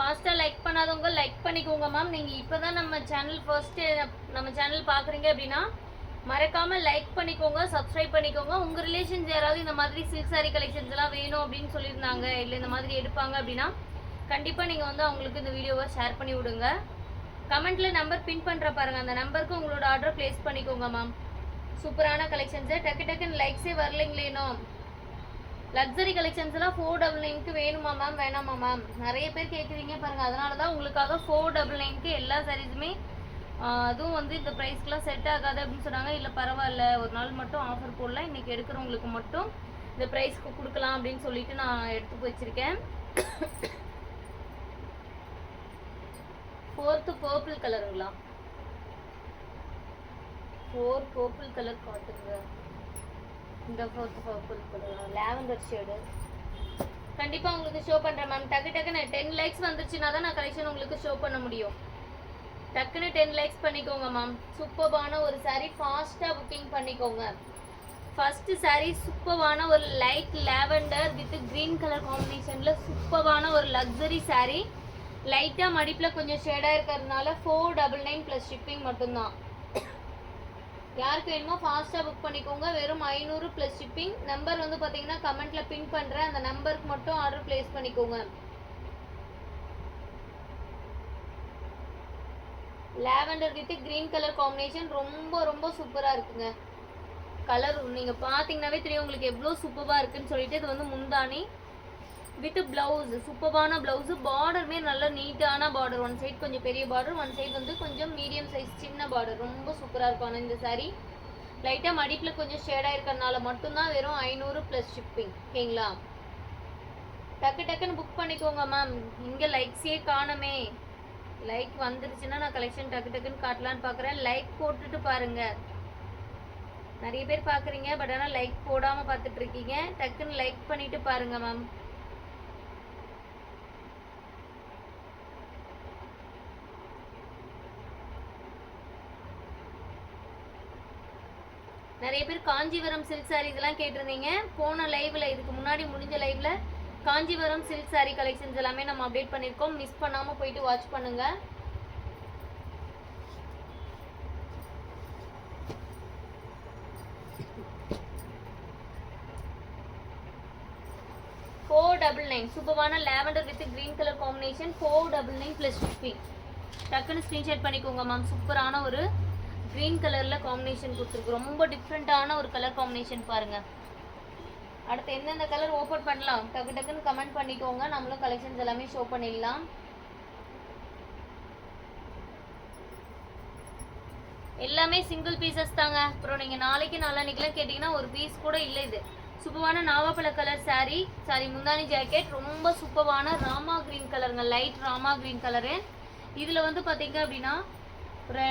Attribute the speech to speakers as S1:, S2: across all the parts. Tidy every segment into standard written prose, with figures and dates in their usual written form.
S1: ஃபாஸ்ட்டாக லைக் பண்ணாதவங்க லைக் பண்ணிக்கோங்க மேம். நீங்கள் இப்போ தான் நம்ம சேனல் ஃபர்ஸ்ட்டு நம்ம சேனல் பார்க்குறீங்க அப்படின்னா மறக்காமல் லைக் பண்ணிக்கோங்க, சப்ஸ்கிரைப் பண்ணிக்கோங்க. உங்கள் ரிலேஷன்ஸ் யாராவது இந்த மாதிரி சில்க் சாரீ கலெக்ஷன்ஸ் எல்லாம் வேணும் அப்படின்னு சொல்லியிருந்தாங்க, இல்லை இந்த மாதிரி எடுப்பாங்க அப்படின்னா கண்டிப்பாக நீங்கள் வந்து அவங்களுக்கு இந்த வீடியோவை ஷேர் பண்ணி விடுங்க. கமெண்ட்டில் நம்பர் பின் பண்ணுற பாருங்கள், அந்த நம்பருக்கு உங்களோட ஆர்டர் ப்ளேஸ் பண்ணிக்கோங்க மேம். சூப்பரான கலெக்ஷன்ஸை டக்குன்னு லைக்ஸே வரலைங்களேனோ. லக்ஸரி கலெக்ஷன்ஸ் எல்லாம் 499க்கு வேணுமா மேம், வேணாமா மேம்? நிறைய பேர் கேட்குறீங்க பாருங்கள், அதனால தான் உங்களுக்காக 499க்கு எல்லா சாரீஸுமே. அதுவும் வந்து இந்த ப்ரைஸ்க்கெலாம் செட் ஆகாது அப்படின்னு சொன்னாங்க. இல்லை பரவாயில்ல, ஒரு நாள் மட்டும் ஆஃபர் போடலாம், இன்றைக்கி எடுக்கிறவங்களுக்கு மட்டும் இந்த ப்ரைஸ்க்கு கொடுக்கலாம் அப்படின்னு சொல்லிட்டு நான் எடுத்து வச்சுருக்கேன். 4th purple கலருங்களா? 4 பர்பிள் கலர் காட்டுங்க. இந்த 4th purple colour lavender shade கண்டிப்பாக உங்களுக்கு ஷோ பண்ணுறேன் மேம். டக்குன்னு 10 லைக்ஸ் வந்துருச்சுன்னா தான் நான் கலெக்ஷன் உங்களுக்கு ஷோ பண்ண முடியும். டக்குன்னு 10 லைக்ஸ் பண்ணிக்கோங்க மேம். சூப்பர்பான ஒரு சாரீ, ஃபாஸ்ட்டாக புக்கிங் பண்ணிக்கோங்க. ஃபஸ்ட்டு சாரீ சூப்பர்பான ஒரு light lavender with green colour காம்பினேஷனில் சூப்பர்பான ஒரு லக்ஸரி சாரீ. லைட்டாக மடிப்பில் கொஞ்சம் ஷேடாக இருக்கிறதுனால 499 ப்ளஸ் ஷிப்பிங் மட்டும்தான். யாருக்கு வேணுமோ ஃபாஸ்ட்டாக புக் பண்ணிக்கோங்க. வெறும் 500 ப்ளஸ் ஷிப்பிங். நம்பர் வந்து பார்த்தீங்கன்னா கமெண்ட்டில் பின் பண்ணுறேன், அந்த நம்பருக்கு மட்டும் ஆர்டர் ப்ளேஸ் பண்ணிக்கோங்க. Lavender with green colour combination ரொம்ப சூப்பராக இருக்குங்க. கலர் நீங்கள் பார்த்தீங்கன்னாவே தெரியும் உங்களுக்கு எவ்வளோ சூப்பராக இருக்குன்னு சொல்லிட்டு. இது வந்து முந்தானி வித் பிளவுஸ், சூப்பரான பிளவுஸு. பார்டருமே நல்ல நீட்டான பார்டர். ஒன் சைட் கொஞ்சம் பெரிய பார்டர், ஒன் சைட் வந்து கொஞ்சம் மீடியம் சைஸ் சின்ன பார்டர். ரொம்ப சூப்பராக இருக்கும். ஆனால் இந்த சாரீ லைட்டாக மடிப்பில் கொஞ்சம் ஷேடாக இருக்கிறதுனால மட்டும்தான் வெறும் 500 ப்ளஸ் ஷிப்பிங். ஓகேங்களா? டக்குன்னு புக் பண்ணிக்கோங்க மேம். இங்கே லைக்ஸே காணுமே. லைக் வந்துருச்சுன்னா நான் கலெக்ஷன் டக்குன்னு காட்டலான்னு பார்க்குறேன். லைக் போட்டுட்டு பாருங்கள். நிறைய பேர் பார்க்குறீங்க, பட் ஆனால் லைக் போடாமல் பார்த்துட்ருக்கீங்க. டக்குன்னு லைக் பண்ணிவிட்டு பாருங்கள் மேம். நிறைய பேர் காஞ்சிபுரம் சில்க் சாரீஸ் எல்லாம் கேட்டிருந்தீங்க. போன லைவில், இதுக்கு முன்னாடி முடிஞ்ச லைவில் காஞ்சிபுரம் சில்க் சாரீ கலெக்ஷன்ஸ் எல்லாமே நம்ம அப்டேட் பண்ணியிருக்கோம். மிஸ் பண்ணாமல் போயிட்டு வாட்ச் பண்ணுங்க. சூப்பரான lavender with green colour combination 499 plus shipping. டக்குன்னு ஸ்க்ரீன்ஷாட் பண்ணிக்கோங்க மேம். சூப்பரான ஒரு கிரீன் கலரில் காம்பினேஷன் கொடுத்துருக்கு. ரொம்ப டிஃப்ரெண்ட்டான ஒரு கலர் காம்பினேஷன் பாருங்கள். அடுத்து எந்தெந்த கலர் ஓப்பன் பண்ணலாம் டக்குன்னு கமெண்ட் பண்ணிக்கோங்க. நம்மளும் கலெக்ஷன்ஸ் எல்லாமே ஷோ பண்ணிடலாம். எல்லாமே சிங்கிள் பீசஸ் தாங்க. அப்புறம் நீங்கள் நாளைக்கு நாளான்னைக்கெலாம் கேட்டிங்கன்னா ஒரு பீஸ் கூட இல்லை. இது சூப்பரான நாவப்பழ கலர் சாரி முந்தானி ஜாக்கெட். ரொம்ப சூப்பரான ராமா கிரீன் கலருங்க, லைட் ராமா கிரீன் கலரு. இதில் வந்து பார்த்தீங்க அப்படின்னா ஒரு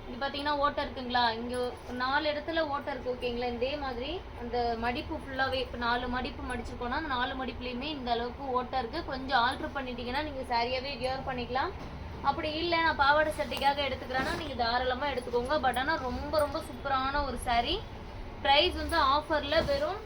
S1: இது பார்த்தீங்கன்னா ஓட்டை இருக்குங்களா, இங்கே 4 இடத்துல ஓட்டை இருக்குது. ஓகேங்களா? இதே மாதிரி அந்த மடிப்பு ஃபுல்லாகவே இப்போ 4 மடிப்பு மடிச்சிருக்கோன்னா அந்த 4 மடிப்புலேயுமே இந்த அளவுக்கு ஓட்டை இருக்குது. கொஞ்சம் ஆல்ட்ரு பண்ணிட்டீங்கன்னா நீங்கள் சாரியாகவே வியர் பண்ணிக்கலாம். அப்படி இல்லை நான் பாவாடை சட்டைக்காக எடுத்துக்கிறேன்னா நீங்கள் தாராளமாக எடுத்துக்கோங்க. பட் ஆனால் ரொம்ப சூப்பரான ஒரு சாரீ. ப்ரைஸ் வந்து ஆஃபரில் வெறும்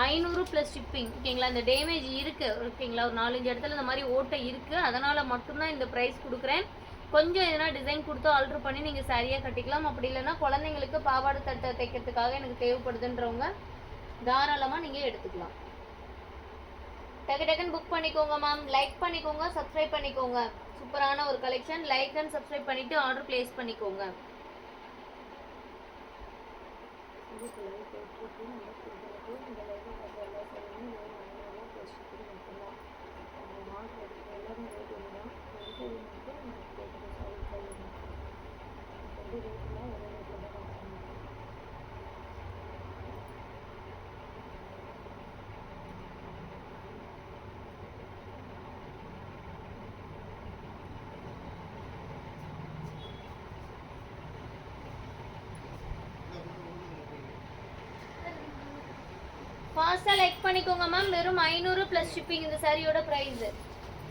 S1: 500 ப்ளஸ் ஷிப்பிங். ஓகேங்களா? இந்த டேமேஜ் இருக்குது. ஓகேங்களா? ஒரு 4-5 இடத்துல இந்த மாதிரி ஓட்டை இருக்குது. அதனால் மட்டும்தான் இந்த ப்ரைஸ் கொடுக்குறேன். கொஞ்சம் எதனா டிசைன் கொடுத்து ஆல்ட்ரு பண்ணி நீங்கள் சாரியாக கட்டிக்கலாம். அப்படி இல்லைன்னா குழந்தைங்களுக்கு பாவாடை தட்டை தைக்கிறதுக்காக எனக்கு தேவைப்படுதுன்றவங்க தாராளமாக நீங்கள் எடுத்துக்கலாம். டக்குன்னு புக் பண்ணிக்கோங்க மேம். லைக் பண்ணிக்கோங்க, சப்ஸ்கிரைப் பண்ணிக்கோங்க. சூப்பரான ஒரு கலெக்ஷன். லைக் அண்ட் சப்ஸ்கிரைப் பண்ணிவிட்டு ஆர்டர் ப்ளேஸ் பண்ணிக்கோங்க. ஃபாஸ்ட்டாக லைக் பண்ணிக்கோங்க மேம். வெறும் 500 ப்ளஸ் ஷிப்பிங் இந்த சாரியோட ப்ரைஸு.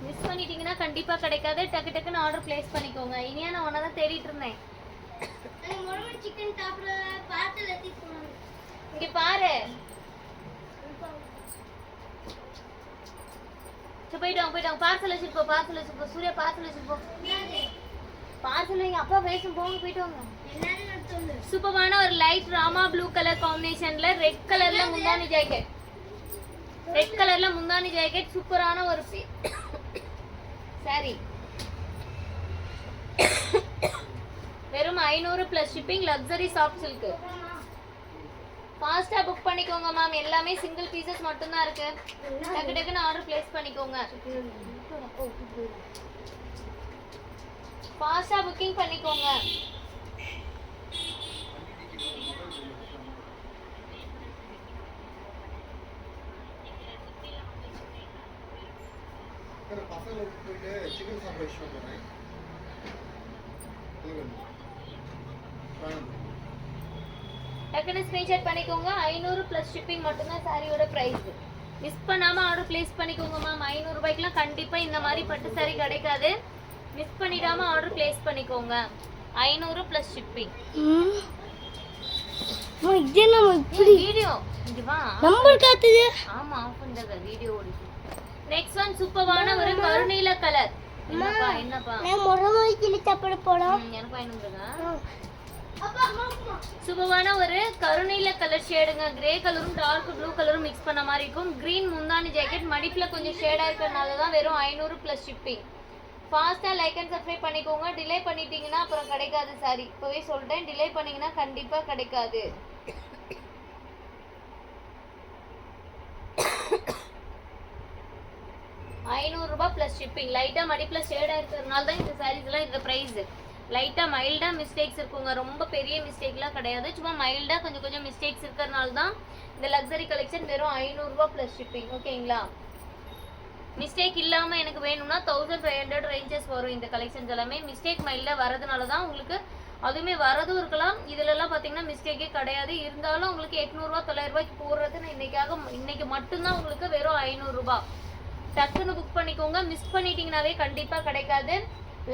S1: மிஸ் பண்ணிட்டீங்கன்னா கண்டிப்பாக கிடைக்காது. டக்குன்னு ஆர்டர் ப்ளேஸ் பண்ணிக்கோங்க. இனியா நான் ஒன்றா தான் தேடிட்டு இருந்தேன். இங்கே பாரு, போயிட்டு பார்சல் வச்சுட்டு சூர்யா பார்சல் வச்சுட்டு பார்சல் வைங்க அப்பா பேசும் போங்க போயிட்டு வாங்க. சூப்பரான ஒரு லைட் ராமா ப்ளூ கலர் காம்பினேஷன்ல ரெட் கலர்ல முந்தானி ஜாக்கெட் சூப்பரான ஒரு சாரி. வெறும் 500 plus shipping luxury soft silk. ஃபாஸ்டா புக் பண்ணிக்கோங்க மேம். எல்லாமே சிங்கிள் பீசஸ் மட்டும் தான் இருக்கு. டக்குன்னு ஆர்டர் பிளேஸ் பண்ணிக்கோங்க. ஃபாஸ்டா புக்கிங் பண்ணிக்கோங்க. டக்குனு ஸ்கிரீன்ஷாட் பண்ணிக்கோங்க. 500 பிளஸ் ஷிப்பிங் மட்டும்தான் சாரியோட பிரைஸ். மிஸ் பண்ணாம ஆர்டர் பிளேஸ் பண்ணிக்கோங்க மேம். 500 ரூபாய்க்குலாம் கண்டிப்பா இந்த மாதிரி பட்டு சாரி கிடைக்காது. மிஸ் பண்ணிடாம ஆர்டர் பிளேஸ் பண்ணிக்கோங்க. 500 பிளஸ் ஷிப்பிங். வீடியோ இங்க வா நம்பர் காட்டுது. ஆமா ஆஃப் பண்ணதா வீடியோ ஓடுது. நெக்ஸ்ட் ஒன் சூப்பரான ஒரு கருநீல கலர். என்னப்பா நான் மொரமாய் கிளி தப்பட போறோம். எனக்கு வேணும்ங்க. சூப்பரான ஒரு கருநீல கலர் ஷேடுங்க. கிரே கலரும் டார்க் ப்ளூ கலரும் மிக்ஸ் பண்ண மாதிரி இருக்கும். கிரீன் முந்தானி ஜாக்கெட் மடிப்புல கொஞ்சம் ஷேடா இருக்கறனால தான் வெறும் 500 பிளஸ் ஷிப்பிங். ஃபாஸ்டா லைக் அண்ட் சப்ஸ்கிரைப் பண்ணிக்கோங்க. டிலே பண்ணிட்டீங்கன்னா அப்புறம் கிடைக்காது சாரி. இப்பவே சொல்றேன், டிலே பண்ணீங்கன்னா கண்டிப்பா கிடைக்காது. ₹500 பிளஸ் ஷிப்பிங். லைட்டா மடிப்புல ஷேடா இருக்கிறதுனால தான் இந்த சாரீஸ் எல்லாம் இந்த பிரைஸ். லைட்டா மைல்டா மிஸ்டேக்ஸ் இருக்குங்க. ரொம்ப பெரிய மிஸ்டேக்லாம் கிடையாது. சும்மா மைல்டா கொஞ்சம் மிஸ்டேக்ஸ் இருக்கிறதுனால தான் இந்த லக்ஸரி கலெக்ஷன் வெறும் ₹500 பிளஸ் ஷிப்பிங். ஓகேங்களா? மிஸ்டேக் இல்லாம எனக்கு வேணும்னா 1500 ரேஞ்சஸ் வரும். இந்த கலெக்ஷன்ஸ் எல்லாமே மிஸ்டேக் மைல்டா வரதுனால தான் உங்களுக்கு. அதுவுமே வரதும் இருக்கலாம். இதுல எல்லாம் பாத்தீங்கன்னா மிஸ்டேக்கே கிடையாது. இருந்தாலும் உங்களுக்கு 800 900 போடுறது இன்னைக்கு மட்டும்தான் உங்களுக்கு வெறும் ₹500. டக்குன்னு புக் பண்ணிக்கோங்க. மிஸ் பண்ணிட்டீங்கன்னாவே கண்டிப்பா கிடைக்காது.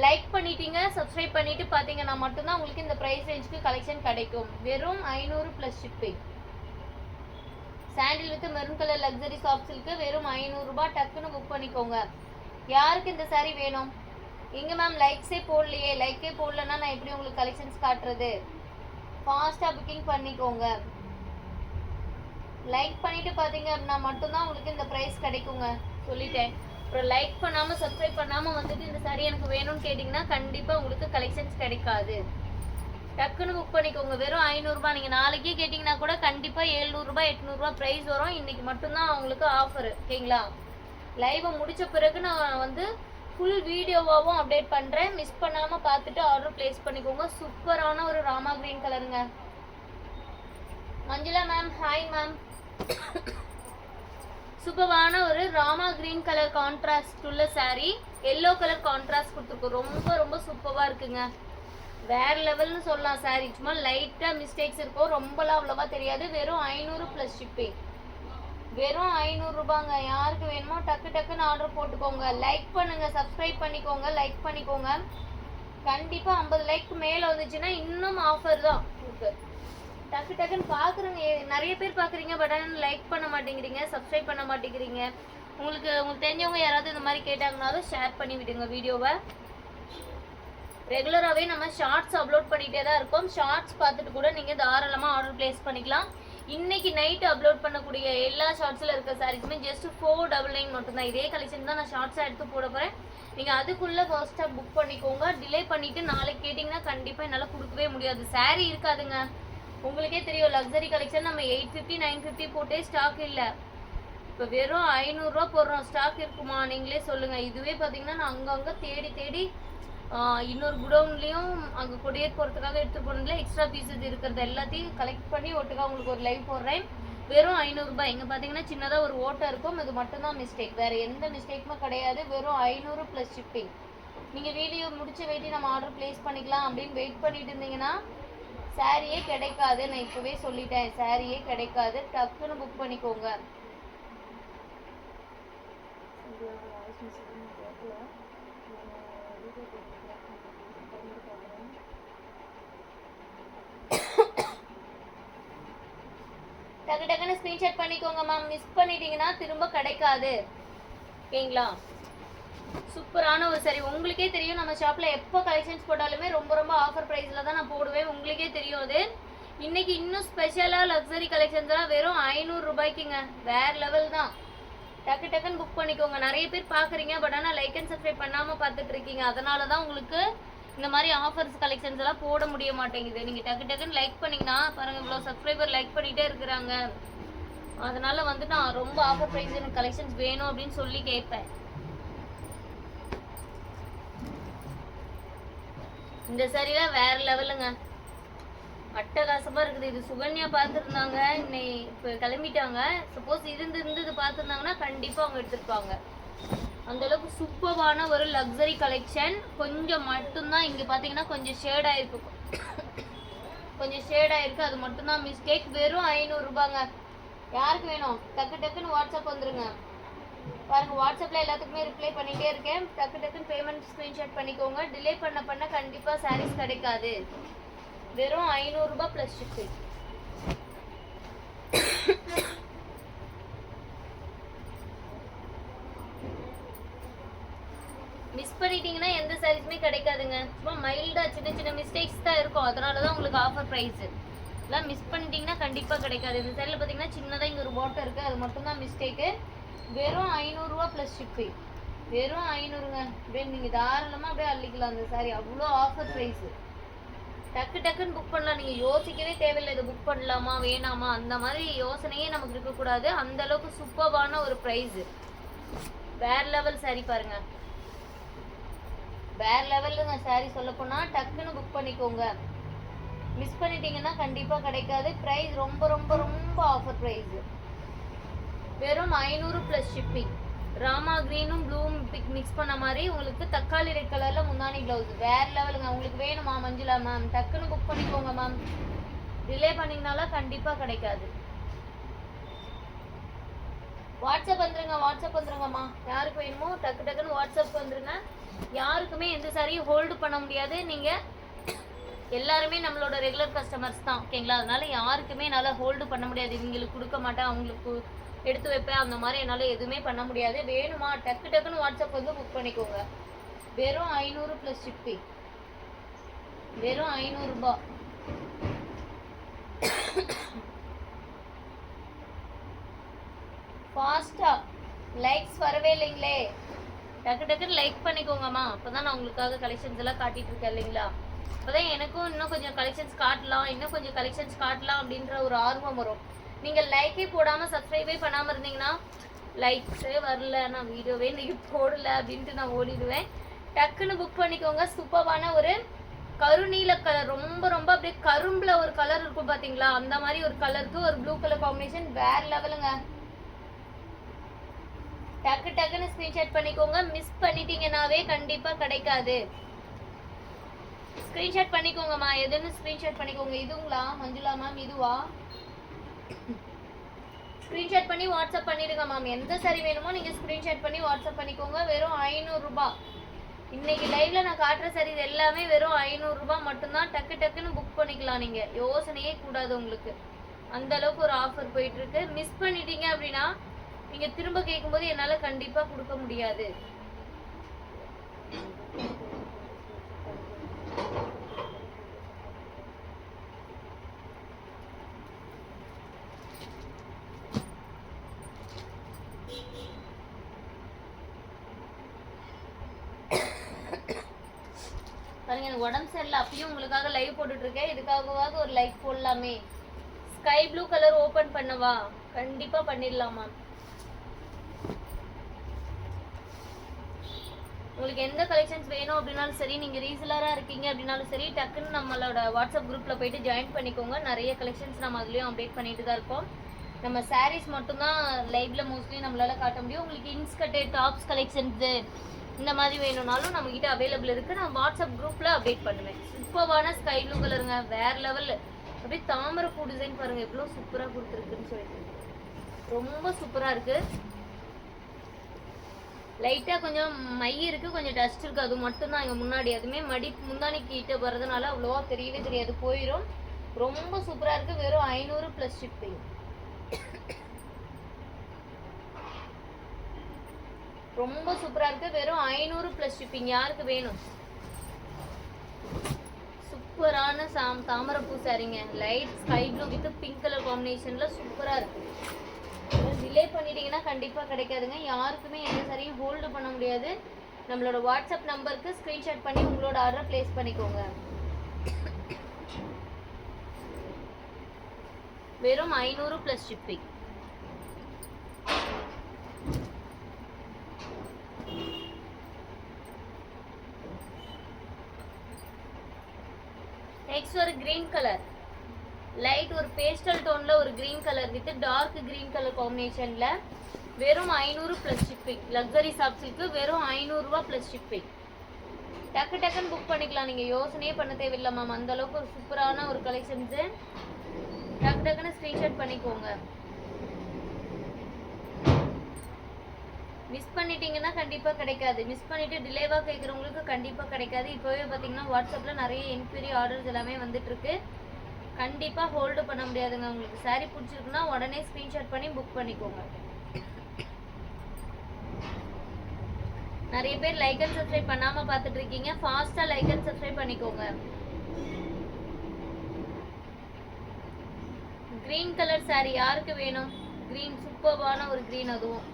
S1: லைக் பண்ணிட்டீங்க, சப்ஸ்கிரைப் பண்ணிட்டு பாத்தீங்கன்னா மட்டும்தான் உங்களுக்கு இந்த பிரைஸ் ரேஞ்சுக்கு கலெக்ஷன் கிடைக்கும். வெறும் 500 plus shipping. Sandal with maroon colour luxury soft silk வெறும் ₹500. டக்குன்னு புக் பண்ணிக்கோங்க. யாருக்கு இந்த சாரி வேணும்? எங்க மேம் லைக்ஸே போடலையே. லைக்கே போடலன்னா நான் எப்படி உங்களுக்கு கலெக்ஷன்ஸ் காட்டுறது? ஃபாஸ்டா புக்கிங் பண்ணிக்கோங்க. லைக் பண்ணிட்டு பாத்தீங்க அப்படின்னா மட்டும்தான் உங்களுக்கு இந்த பிரைஸ் கிடைக்குங்க. சொல்லிட்டேன். அப்புறம் லைக் பண்ணாம சப்ஸ்கிரைப் பண்ணாம வந்துட்டு இந்த சாரி எனக்கு வேணும்னு கேட்டீங்கன்னா கண்டிப்பா உங்களுக்கு கலெக்ஷன்ஸ் கிடைக்காது. டக்குன்னு புக் பண்ணிக்கோங்க. வெறும் ₹500. நீங்க நாளைக்கே கேட்டீங்கன்னா கூட கண்டிப்பா ₹700 800 பிரைஸ் வரும். இன்னைக்கு மட்டும்தான் உங்களுக்கு ஆஃபர். ஓகேங்களா? லைவ் முடிச்ச பிறகு நான் ஃபுல் வீடியோவாவும் அப்டேட் பண்றேன். மிஸ் பண்ணாம பார்த்துட்டு ஆர்டர் பிளேஸ் பண்ணிக்கோங்க. சூப்பரான ஒரு ராமா கிரீன் கலருங்க. Manjula ma'am hi ma'am. சூப்பரான ஒரு ராமா கிரீன் கலர் கான்ட்ராஸ்ட் உள்ள சாரி. எல்லோ கலர் கான்ட்ராஸ்ட் கொடுத்துருக்கோம். ரொம்ப சூப்பரா இருக்குங்க. வேற லெவல்னு சொல்லலாம் சாரி. சும்மா லைட்டா மிஸ்டேக்ஸ் இருக்கும். ரொம்பலாம் அவ்வளவா தெரியாது. வெறும் 500 பிளஸ் ஷிப்பிங். வெறும் ₹500. யாருக்கு வேணுமோ டக்குன்னு ஆர்டர் போட்டுக்கோங்க. லைக் பண்ணுங்க, சப்ஸ்கிரைப் பண்ணிக்கோங்க, லைக் பண்ணிக்கோங்க. கண்டிப்பா 50 லைக் மேல வந்துச்சுன்னா இன்னும் ஆஃபர் தான் உங்களுக்கு. டக்குன்னு பாக்குறீங்க, நிறைய பேர் பாக்குறீங்க. பட் ஆனால் லைக் பண்ண மாட்டேங்கிறீங்க, சப்ஸ்கிரைப் பண்ண மாட்டேங்கிறீங்க. உங்களுக்கு தெரிஞ்சவங்க யாராவது இந்த மாதிரி கேட்டாங்கனாலும் ஷேர் பண்ணி விடுங்க வீடியோவை. ரெகுலராகவே நம்ம ஷார்ட்ஸ் அப்லோட் பண்ணிகிட்டே தான் இருக்கோம். ஷார்ட்ஸ் பார்த்துட்டு கூட நீங்கள் தாராளமாக ஆர்டர் பிளேஸ் பண்ணிக்கலாம். இன்னைக்கு நைட்டு அப்லோட் பண்ணக்கூடிய எல்லா ஷார்ட்ஸில் இருக்க சாரீஸுமே ஜஸ்ட் 499 மட்டும்தான். இதே கலெக்ஷன் தான் நான் ஷார்ட்ஸாக எடுத்து போட போகிறேன். நீங்கள் அதுக்குள்ளே ஃபர்ஸ்ட்டாக புக் பண்ணிக்கோங்க. டிலே பண்ணிவிட்டு நாளைக்கு கேட்டிங்கன்னா கண்டிப்பாக என்னால் கொடுக்கவே முடியாது. சாரீ இருக்காதுங்க. உங்களுக்கே தெரியும் லக்ஸரி கலெக்ஷன் நம்ம 850 950 போட்டே ஸ்டாக் இல்லை. இப்போ வெறும் ₹500 போடுறோம். ஸ்டாக் இருக்குமா நீங்களே சொல்லுங்கள். இதுவே பார்த்தீங்கன்னா நான் அங்கங்கே தேடி இன்னொரு குடவுன்லேயும் அங்கே கொடியேற் போகிறதுக்காக எடுத்துகிட்டு போனதுல எக்ஸ்ட்ரா பீசஸ் இருக்கிறது எல்லாத்தையும் கலெக்ட் பண்ணி ஒட்டுக்காக உங்களுக்கு ஒரு லைவ் போடுறேன். வெறும் ₹500. இங்கே பார்த்தீங்கன்னா சின்னதாக ஒரு ஓட்டை இருக்கும். இது மட்டும்தான் மிஸ்டேக். வேறு எந்த மிஸ்டேக்குமே கிடையாது. வெறும் 500 ப்ளஸ் ஷிப்பிங். நீங்கள் வீடியோ முடிச்சு வெயிட்டி நம்ம ஆர்டர் பிளேஸ் பண்ணிக்கலாம் அப்படின்னு வெயிட் பண்ணிட்டு இருந்தீங்கன்னா சாரியே கிடைக்காது. நான் இப்போவே சொல்லிட்டேன், சாரியே கிடைக்காது. டக்குன்னு புக் பண்ணிக்கோங்க. டக்குன்னு ஸ்கிரீன்ஷாட் பண்ணிக்கோங்க மேம். மிஸ் பண்ணிட்டீங்கன்னா திரும்ப கிடைக்காது. ஓகேங்களா? சூப்பரான ஒரு சாரி. உங்களுக்கே தெரியும் நம்ம ஷாப்ல எப்போ கலெக்ஷன்ஸ் போட்டாலுமே ரொம்ப ரொம்ப ஆஃபர் ப்ரைஸ்ல தான் நான் போடுவேன். உங்களுக்கே தெரியும் அது. இன்னைக்கு இன்னும் ஸ்பெஷலா லக்ஸரி கலெக்ஷன்ஸ் எல்லாம் வெறும் 500 ரூபாய்க்குங்க. வேற லெவல் தான். டக்கு டக்குன்னு புக் பண்ணிக்கோங்க. நிறைய பேர் பாக்குறீங்க, பட் ஆனால் லைக் அண்ட் சப்ஸ்கிரைப் பண்ணாம பார்த்துட்டு இருக்கீங்க. அதனால தான் உங்களுக்கு இந்த மாதிரி ஆஃபர்ஸ் கலெக்ஷன்ஸ் எல்லாம் போட முடிய மாட்டேங்குது. நீங்க டக்கு டக்குன்னு லைக் பண்ணீங்கன்னா பாருங்க, இவ்வளோ சப்ஸ்கிரைபர் லைக் பண்ணிட்டே இருக்கிறாங்க. அதனால வந்து நான் ரொம்ப ஆஃபர் ப்ரைஸ் எனக்கு கலெக்ஷன்ஸ் வேணும் அப்படின்னு சொல்லி கேட்பேன். இந்த சாரிலாம் வேற லெவலுங்க, அட்டகாசமா இருக்குது. இது சுகன்யா பார்த்துருந்தாங்க, இன்னைக்கு இப்போ கிளம்பிட்டாங்க. சப்போஸ் இருந்தது பார்த்துருந்தாங்கன்னா கண்டிப்பாக அவங்க எடுத்துருப்பாங்க. அந்த அளவுக்கு சூப்பரான ஒரு லக்ஸரி கலெக்ஷன். கொஞ்சம் மட்டும்தான் இங்கே பார்த்தீங்கன்னா கொஞ்சம் ஷேட் ஆயிருக்கு, கொஞ்சம் ஷேட் ஆயிருக்கு, அது மட்டும்தான் மிஸ்டேக். வெறும் 500 ரூபாங்க. யாருக்கு வேணும் டக்கு டக்குன்னு வாட்ஸ்அப் வந்துருங்க. பாருங்க, வாட்ஸ்அப்ல எல்லாத்துக்குமே ரிப்ளை பண்ணிட்டே இருக்கேன். டக்கு டக்குன்னு பேமெண்ட் ஸ்கிரீன்ஷாட் பண்ணிக்கோங்க. டிலே பண்ண கண்டிப்பா சாரீஸ் கிடைக்காது. வெறும் 500 ரூபாய் பிளஸ் ஷிப்பிங். மிஸ் பண்ணிட்டீங்கன்னா எந்த சாரீஸுமே கிடைக்காதுங்க. சும்மா மைல்டா சின்ன சின்ன மிஸ்டேக்ஸ் தான் இருக்கும். அதனாலதான் உங்களுக்கு ஆஃபர் ப்ரைஸ். எல்லாம் மிஸ் பண்ணிட்டீங்கன்னா கண்டிப்பா கிடைக்காது. இந்த சாரியில் பார்த்தீங்கன்னா சின்னதாக இங்கே ஒரு பாட்டர் இருக்கு, அது மட்டும் தான் மிஸ்டேக்கு. வெறும் 500 ரூபா பிளஸ் ஷிப்பிங். வெறும் 500ங்க. அப்படியே நீங்க தாராளமா அப்படியே அள்ளிக்கலாம் அந்த சாரி. அவ்வளோ ஆஃபர் ப்ரைஸ். டக்கு டக்குன்னு புக் பண்ணலாம். நீங்க யோசிக்கவே தேவையில்லை, இதை புக் பண்ணலாமா வேணாமா அந்த மாதிரி யோசனையே நமக்கு இருக்கக்கூடாது. அந்த அளவுக்கு சூப்பரான ஒரு ப்ரைஸ். வேற லெவல் சாரி பாருங்க, வேற லெவலுங்க சாரி. சொல்ல போனா டக்குன்னு புக் பண்ணிக்கோங்க. மிஸ் பண்ணிட்டீங்கன்னா கண்டிப்பா கிடைக்காது. பிரைஸ் ரொம்ப ரொம்ப ரொம்ப ஆஃபர் பிரைஸ். வெறும் 500 பிளஸ் ஷிப்பிங். ராமா கிரீனும் ப்ளூவும் மிக்ஸ் பண்ண மாதிரி உங்களுக்கு தக்காளி ரெட் கலர்ல முந்தானி பிளவுஸ். வேற லெவலுங்க. உங்களுக்கு வேணுமா மஞ்சுளா மேம்? டக்குன்னு புக் பண்ணிக்கோங்க மேம். டிலே பண்ணீங்கனால கண்டிப்பா கிடைக்காது. வாட்ஸ்அப் வந்துருங்க, வாட்ஸ்அப் வந்துருங்கம்மா. யாருக்கு வேணுமோ டக்கு டக்குன்னு வாட்ஸ்அப் வந்துருங்க. யாருக்குமே எந்த சாரியும் ஹோல்டு பண்ண முடியாது. நீங்க எல்லாருமே நம்மளோட ரெகுலர் கஸ்டமர்ஸ் தான், ஓகேங்களா? அதனால யாருக்குமே என்னால் ஹோல்டு பண்ண முடியாது. இவங்களுக்கு கொடுக்க மாட்டேன், அவங்களுக்கு எடுத்து வைப்பேன், அந்த மாதிரி என்னால் எதுவுமே பண்ண முடியாது. வேணுமா டக்கு டக்குன்னு வாட்ஸ்அப் வந்து புக் பண்ணிக்கோங்க. வெறும் 500 ப்ளஸ் ஷிப்பிங். வெறும் 500 ரூபாய். ஃபாஸ்டா லைக்ஸ் வரவே இல்லைங்களே. டக்கு டக்குன்னு லைக் பண்ணிக்கோங்கம்மா. அப்போதான் நான் உங்களுக்காக கலெக்ஷன்ஸ் எல்லாம் காட்டிட்டு இருக்கேன் இல்லைங்களா? அப்போதான் எனக்கும் இன்னும் கொஞ்சம் கலெக்ஷன்ஸ் காட்டலாம், இன்னும் கொஞ்சம் கலெக்ஷன்ஸ் காட்டலாம் அப்படின்ற ஒரு ஆர்வம் வரும். நீங்கள் லைக்கே போடாமல் சப்ஸ்கிரைபே பண்ணாமல் இருந்தீங்கன்னா லைக்ஸே வரல, நான் வீடியோவே இன்னைக்கு போடல அப்படின்ட்டு நான் ஓடிடுவேன். டக்குன்னு புக் பண்ணிக்கோங்க. சூப்பரான ஒரு கருநீல கலர், ரொம்ப ரொம்ப அப்படியே கரும்புல ஒரு கலர் இருக்கும் பார்த்தீங்களா, அந்த மாதிரி ஒரு கலருக்கு ஒரு ப்ளூ கலர் காம்பினேஷன். வேற லெவலுங்க. டக்கு டக்குன்னு ஸ்கிரீன்ஷாட் பண்ணிக்கோங்க. மிஸ் பண்ணிட்டீங்கன்னாவே கண்டிப்பா கிடைக்காது. ஸ்கிரீன்ஷாட் பண்ணிக்கோங்கம்மா. எதுன்னு ஸ்கிரீன்ஷாட் பண்ணிக்கோங்க. இதுங்களா மஞ்சுளா மேம்? இதுவா? ஸ்கிரீன்ஷாட் பண்ணி வாட்ஸ்அப் பண்ணிடுங்க மேம். எந்த சாரி வேணுமோ நீங்க ஸ்கிரீன்ஷாட் பண்ணி வாட்ஸ்அப் பண்ணிக்கோங்க. வெறும் 500 ரூபாய். இன்னைக்கு லைவ்ல நான் காட்டுற சாரி எல்லாமே வெறும் 500 ரூபாய் மட்டும்தான். டக்கு டக்குன்னு புக் பண்ணிக்கலாம். நீங்க யோசனையே கூடாது உங்களுக்கு. அந்த அளவுக்கு ஒரு ஆஃபர் போயிட்டு இருக்கு. மிஸ் பண்ணிட்டீங்க அப்படின்னா நீங்க திரும்ப கேட்கும்போது என்னால கண்டிப்பா கொடுக்க முடியாது. பாருங்க, எனக்கு உடம்பு சரியில்லை, அப்பயும் உங்களுக்காக லைவ் போட்டுட்டு இருக்கேன். இதுக்காகவாவது ஒரு லைக் போடலாமே. ஸ்கை ப்ளூ கலர் ஓபன் பண்ணவா? கண்டிப்பா பண்ணிடலாமா? உங்களுக்கு எந்த கலெக்ஷன்ஸ் வேணும் அப்படின்னாலும் சரி, நீங்க ரீசெலரா இருக்கீங்க அப்படின்னாலும் சரி, டக்குன்னு நம்மளோட வாட்ஸ்அப் குரூப்ல போயிட்டு ஜாயின் பண்ணிக்கோங்க. நிறைய கலெக்ஷன்ஸ் நம்ம அதுலயும் அப்டேட் பண்ணிட்டு தான் இருக்கோம். நம்ம சாரீஸ் மட்டும்தான் லைவ்ல மோஸ்ட்லி நம்மளால காட்ட முடியும். உங்களுக்கு இன்ஸ்கர்ட் டாப்ஸ் கலெக்ஷன்ஸ் இந்த மாதிரி வேணும்னாலும் நம்ம கிட்ட அவைலபிள் இருக்கு. நான் வாட்ஸ்அப் குரூப்ல அப்டேட் பண்ணுவேன். சூப்பரான ஸ்கை ப்ளூ கலருங்க, வேற லெவல். அப்படியே தாமரை பூ டிசைன் பாருங்க, எவ்வளவு சூப்பரா கொடுத்துருக்குன்னு சொல்லிட்டு ரொம்ப சூப்பரா இருக்கு. லைட்டா கொஞ்சம் மை இருக்கு, கொஞ்சம் டஸ்ட் இருக்கு, அது மட்டும் தான். இங்க முன்னாடி அதுமே மடி முந்தானி கிட்ட வரதுனால அவ்வளோவா தெரியவே தெரியாது, போயிடும். ரொம்ப சூப்பரா இருக்கு. வெறும் 500 பிளஸ் ஷிப்பிங். ரொம்ப சூப்பரா இருக்கு. வெறும் 500 ப்ளஸ் ஷிப்பிங். யாருக்கு வேணும்? சூப்பரான தாமரைப்பூ சாரிங்க. Light sky blue with pink colour காம்பினேஷன்ல சூப்பரா இருக்கு. டிலே பண்ணிட்டீங்கன்னா கண்டிப்பா கிடைக்காதுங்க. யாருக்குமே எந்த சாரியும் ஹோல்டு பண்ண முடியாது. நம்மளோட வாட்ஸ்அப் நம்பருக்கு ஸ்கிரீன்ஷாட் பண்ணி உங்களோட ஆர்டர் பிளேஸ் பண்ணிக்கோங்க. வெறும் 500 ப்ளஸ் ஷிப்பிங். நெக்ஸ்ட் ஒரு கிரீன் கலர், லைட் ஒரு பேஸ்டல் டோன்ல ஒரு green colour with dark green colour காம்பினேஷன்ல வெறும் 500 ப்ளஸ் ஷிப்பிங். லக்ஸரி சாப்ஸுக்கு வெறும் 500 ரூபாய் ப்ளஸ் ஷிப்பிங். டக்கு டக்குன்னு புக் பண்ணிக்கலாம். நீங்க யோசனையே பண்ண தேவையில்லை மேம். அந்த அளவுக்கு ஒரு சூப்பரான ஒரு கலெக்ஷன்ஸ். டக்கு டக்குன்னு ஸ்கிரீன்ஷாட் பண்ணிக்கோங்க. மிஸ் பண்ணிட்டீங்கன்னா கண்டிப்பா கிடைக்காது. மிஸ் பண்ணிட்டு டிலேவா கேட்குறவங்களுக்கு கண்டிப்பா கிடைக்காது. இப்போவே பார்த்தீங்கன்னா வாட்ஸ்அப்ல நிறைய என்கொயரி ஆர்டர்ஸ் எல்லாமே வந்துட்டு இருக்கு. கண்டிப்பா ஹோல்டு பண்ண முடியாதுங்க. உங்களுக்கு சாரி பிடிச்சிருக்குன்னா உடனே ஸ்கிரீன்ஷாட் பண்ணி புக் பண்ணிக்கோங்க. நிறைய பேர் லைக் அண்ட் சப்ஸ்கிரைப் பண்ணாம பார்த்துட்டு இருக்கீங்க. ஃபாஸ்டா லைக் அண்ட் சப்ஸ்கிரைப் பண்ணிக்கோங்க. கிரீன் கலர் சாரி யாருக்கு வேணும்? கிரீன் சூப்பர்வான ஒரு கிரீன். அதுவும்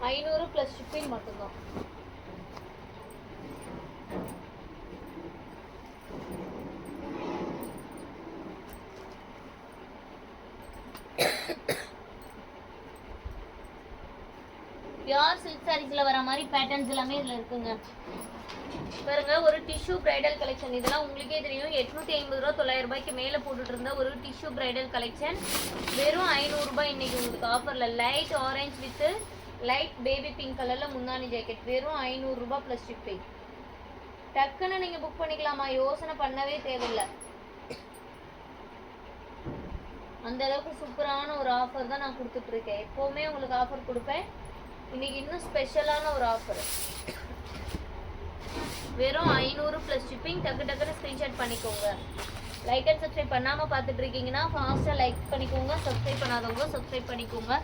S1: 500 ப்ளஸ் ஷிப்பிங் மட்டும்தான். பியூர் சில்க் சாரீஸ்ல வர மாதிரி பேட்டர்ன்ஸ் எல்லாமே இதுல இருக்குங்க. பாருங்க, ஒரு டிஷ்யூ பிரைடல் கலெக்ஷன். இதெல்லாம் உங்களுக்கே தெரியும். 850 ரூபா 900 ரூபாய்க்கு மேல போட்டுட்டு இருந்த ஒரு டிஷ்யூ பிரைடல் கலெக்ஷன் வெறும் 500 ரூபாய் இன்னைக்கு உங்களுக்கு ஆஃபர்ல. Light orange with light baby pink கலர்ல முந்தானி ஜாக்கெட் வெறும் 500 ரூபாய் ப்ளஸ் ஷிப்பிங். டக்குன்னு நீங்க புக் பண்ணிக்கலாமா? யோசனை பண்ணவே தேவையில்லை. அந்த அளவுக்கு சூப்பரான ஒரு ஆஃபர் தான் நான் கொடுத்துட்டு இருக்கேன். எப்பவுமே உங்களுக்கு ஆஃபர் கொடுப்பேன். இன்னைக்கு இன்னும் ஸ்பெஷலான ஒரு ஆஃபர். வெறும் 500 ப்ளஸ் ஷிப்பிங். டக்கு டக்குன்னு ஸ்கிரீன்ஷாட் பண்ணிக்கோங்க. லைக் அண்ட் சப்ஸ்கிரைப் பண்ணாம பார்த்துட்டு இருக்கீங்கன்னா ஃபாஸ்டா லைக் பண்ணிக்கோங்க. சப்ஸ்கிரைப் பண்ணாதவங்க சப்ஸ்கிரைப் பண்ணிக்கோங்க.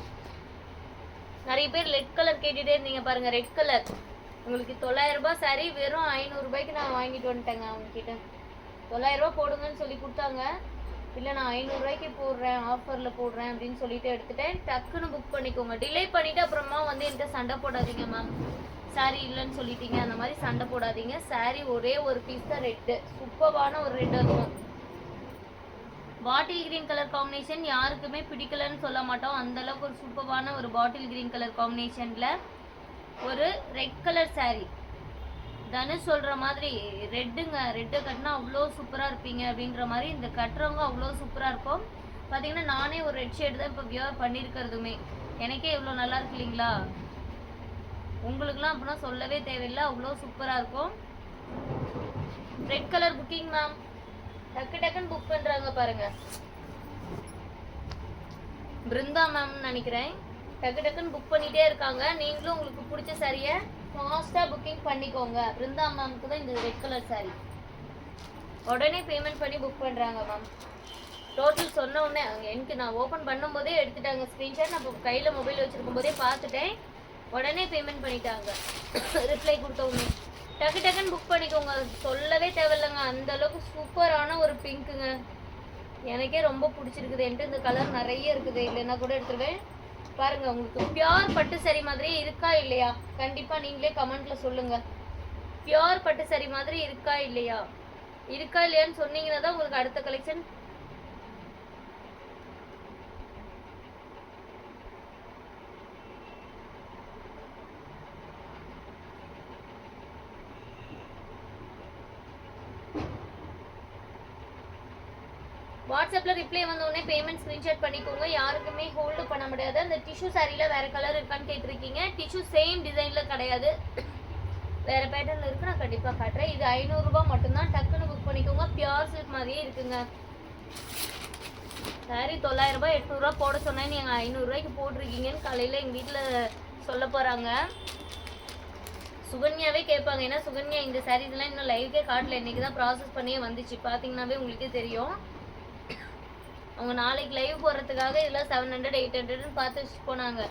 S1: நிறைய பேர் ரெட் கலர் கேட்டுட்டே இருந்தீங்க பாருங்க. ரெட் கலர் உங்களுக்கு 900 ரூபாய் சாரி வெறும் 500 ரூபாய்க்கு நான் வாங்கிட்டு வந்துட்டேங்க. அவங்க கிட்ட 900 ரூபாய் போடுங்கன்னு சொல்லி கொடுத்தாங்க. இல்லை நான் 500 ரூபாய்க்கு போடுறேன், ஆஃபர்ல போடுறேன் அப்படின்னு சொல்லிட்டு எடுத்துட்டேன். டக்குன்னு புக் பண்ணிக்கோங்க. டிலே பண்ணிட்டு அப்புறமா வந்து என்கிட்ட சண்டை போடாதீங்க மேம், சாரி இல்லைன்னு சொல்லிட்டீங்க, அந்த மாதிரி சண்டை போடாதீங்க. சாரி ஒரே ஒரு பீஸ் தான் ரெட்டு, சூப்பரான ஒரு ரெட். அதுவும் பாட்டில் கிரீன் கலர் காம்பினேஷன் யாருக்குமே பிடிக்கலன்னு சொல்ல மாட்டோம். அந்த அளவுக்கு ஒரு சூப்பரான ஒரு பாட்டில் கிரீன் கலர் காம்பினேஷன்ல ஒரு ரெட் கலர் சாரி. தனுஷ் சொல்ற மாதிரி ரெட்டுங்க, ரெட்டு கட்டினா அவ்வளோ சூப்பரா இருப்பீங்க அப்படின்ற மாதிரி இந்த கட்டுறவங்க அவ்வளோ சூப்பரா இருக்கும். பார்த்தீங்கன்னா நானே ஒரு ரெட் ஷேட் தான் இப்போ வியர் பண்ணியிருக்கிறதுமே. எனக்கே இவ்வளோ நல்லா இருக்கு இல்லைங்களா? உங்களுக்குலாம் அப்படின்னா சொல்லவே தேவையில்லை, அவ்வளோ சூப்பராக இருக்கும். Red colour booking ma'am. டக்கு டக்குன்னு புக் பண்ணுறாங்க பாருங்க. பிருந்தா மேம் நினைக்கிறேன். டக்கு டக்குன்னு புக் பண்ணிகிட்டே இருக்காங்க. நீங்களும் உங்களுக்கு பிடிச்ச சாரியை ஃபாஸ்ட்டாக புக்கிங் பண்ணிக்கோங்க. பிருந்தா மேம்க்கு தான் இந்த ரெட் கலர் சாரி. உடனே பேமெண்ட் பண்ணி புக் பண்ணுறாங்க மேம். டோட்டல் சொன்ன உடனே எனக்கு நான் ஓப்பன் பண்ணும்போதே எடுத்துட்டாங்க ஸ்க்ரீன்ஷாட். நான் இப்போ கையில் மொபைல் வச்சுருக்கும் போதே பார்த்துட்டேன். உடனே பேமெண்ட் பண்ணிட்டாங்க. ரிப்ளை கொடுத்த உடனே டக்கு டக்குன்னு புக் பண்ணிக்கோங்க. சொல்லவே தேவையில்லைங்க, அந்த அளவுக்கு சூப்பரான ஒரு பிங்க்குங்க. எனக்கே ரொம்ப பிடிச்சிருக்குது. என்கிட்ட இந்த கலர் நிறைய இருக்குது, இல்லைன்னா கூட எடுத்துருவேன். பாருங்க, உங்களுக்கு பியூர் பட்டு சாரி மாதிரியே இருக்கா இல்லையா? கண்டிப்பா நீங்களே கமெண்ட்ல சொல்லுங்க. பியூர் பட்டு சாரி மாதிரி இருக்கா இல்லையா? இருக்கா இல்லையான்னு சொன்னீங்கன்னா தான் உங்களுக்கு அடுத்த கலெக்ஷன். வாட்ஸ்அப்ல ரிப்ளை வந்த உடனே பேமெண்ட் ஸ்கிரீன்ஷாட் பண்ணிக்கோங்க. யாருக்குமே ஹோல்டு பண்ண முடியாது. அந்த டிஷ்யூ சாரியில வேற கலர் இருக்கான்னு கேட்டிருக்கீங்க. டிஷ்யூ சேம் டிசைன்ல கிடையாது, வேற பேட்டர்ன்ல இருக்கு. நான் கண்டிப்பா காட்டுறேன். இது 500 ரூபாய் மட்டும்தான். டக்குன்னு புக் பண்ணிக்கோங்க. பியூர் சில்க் மாதிரியே இருக்குங்க. சாரி 900 ரூபாய் 800 ரூபாய் போட சொன்னா நீங்க 500 ரூபாய்க்கு போட்டிருக்கீங்கன்னு காலையில எங்க வீட்டுல சொல்ல போறாங்க. சுகன்யாவே கேட்பாங்க. ஏன்னா சுகன்யா இந்த சாரீஸ் எல்லாம் இன்னும் லைவ்க்கே காட்டல. இன்னைக்கு தான் ப்ராசஸ் பண்ணியே வந்துச்சு. பாத்தீங்கன்னாவே உங்களுக்கே தெரியும். அவங்க நாளைக்கு லைவ் போடுறதுக்காக இதெல்லாம் 700 800ன்னு பார்த்து வச்சு போனாங்க.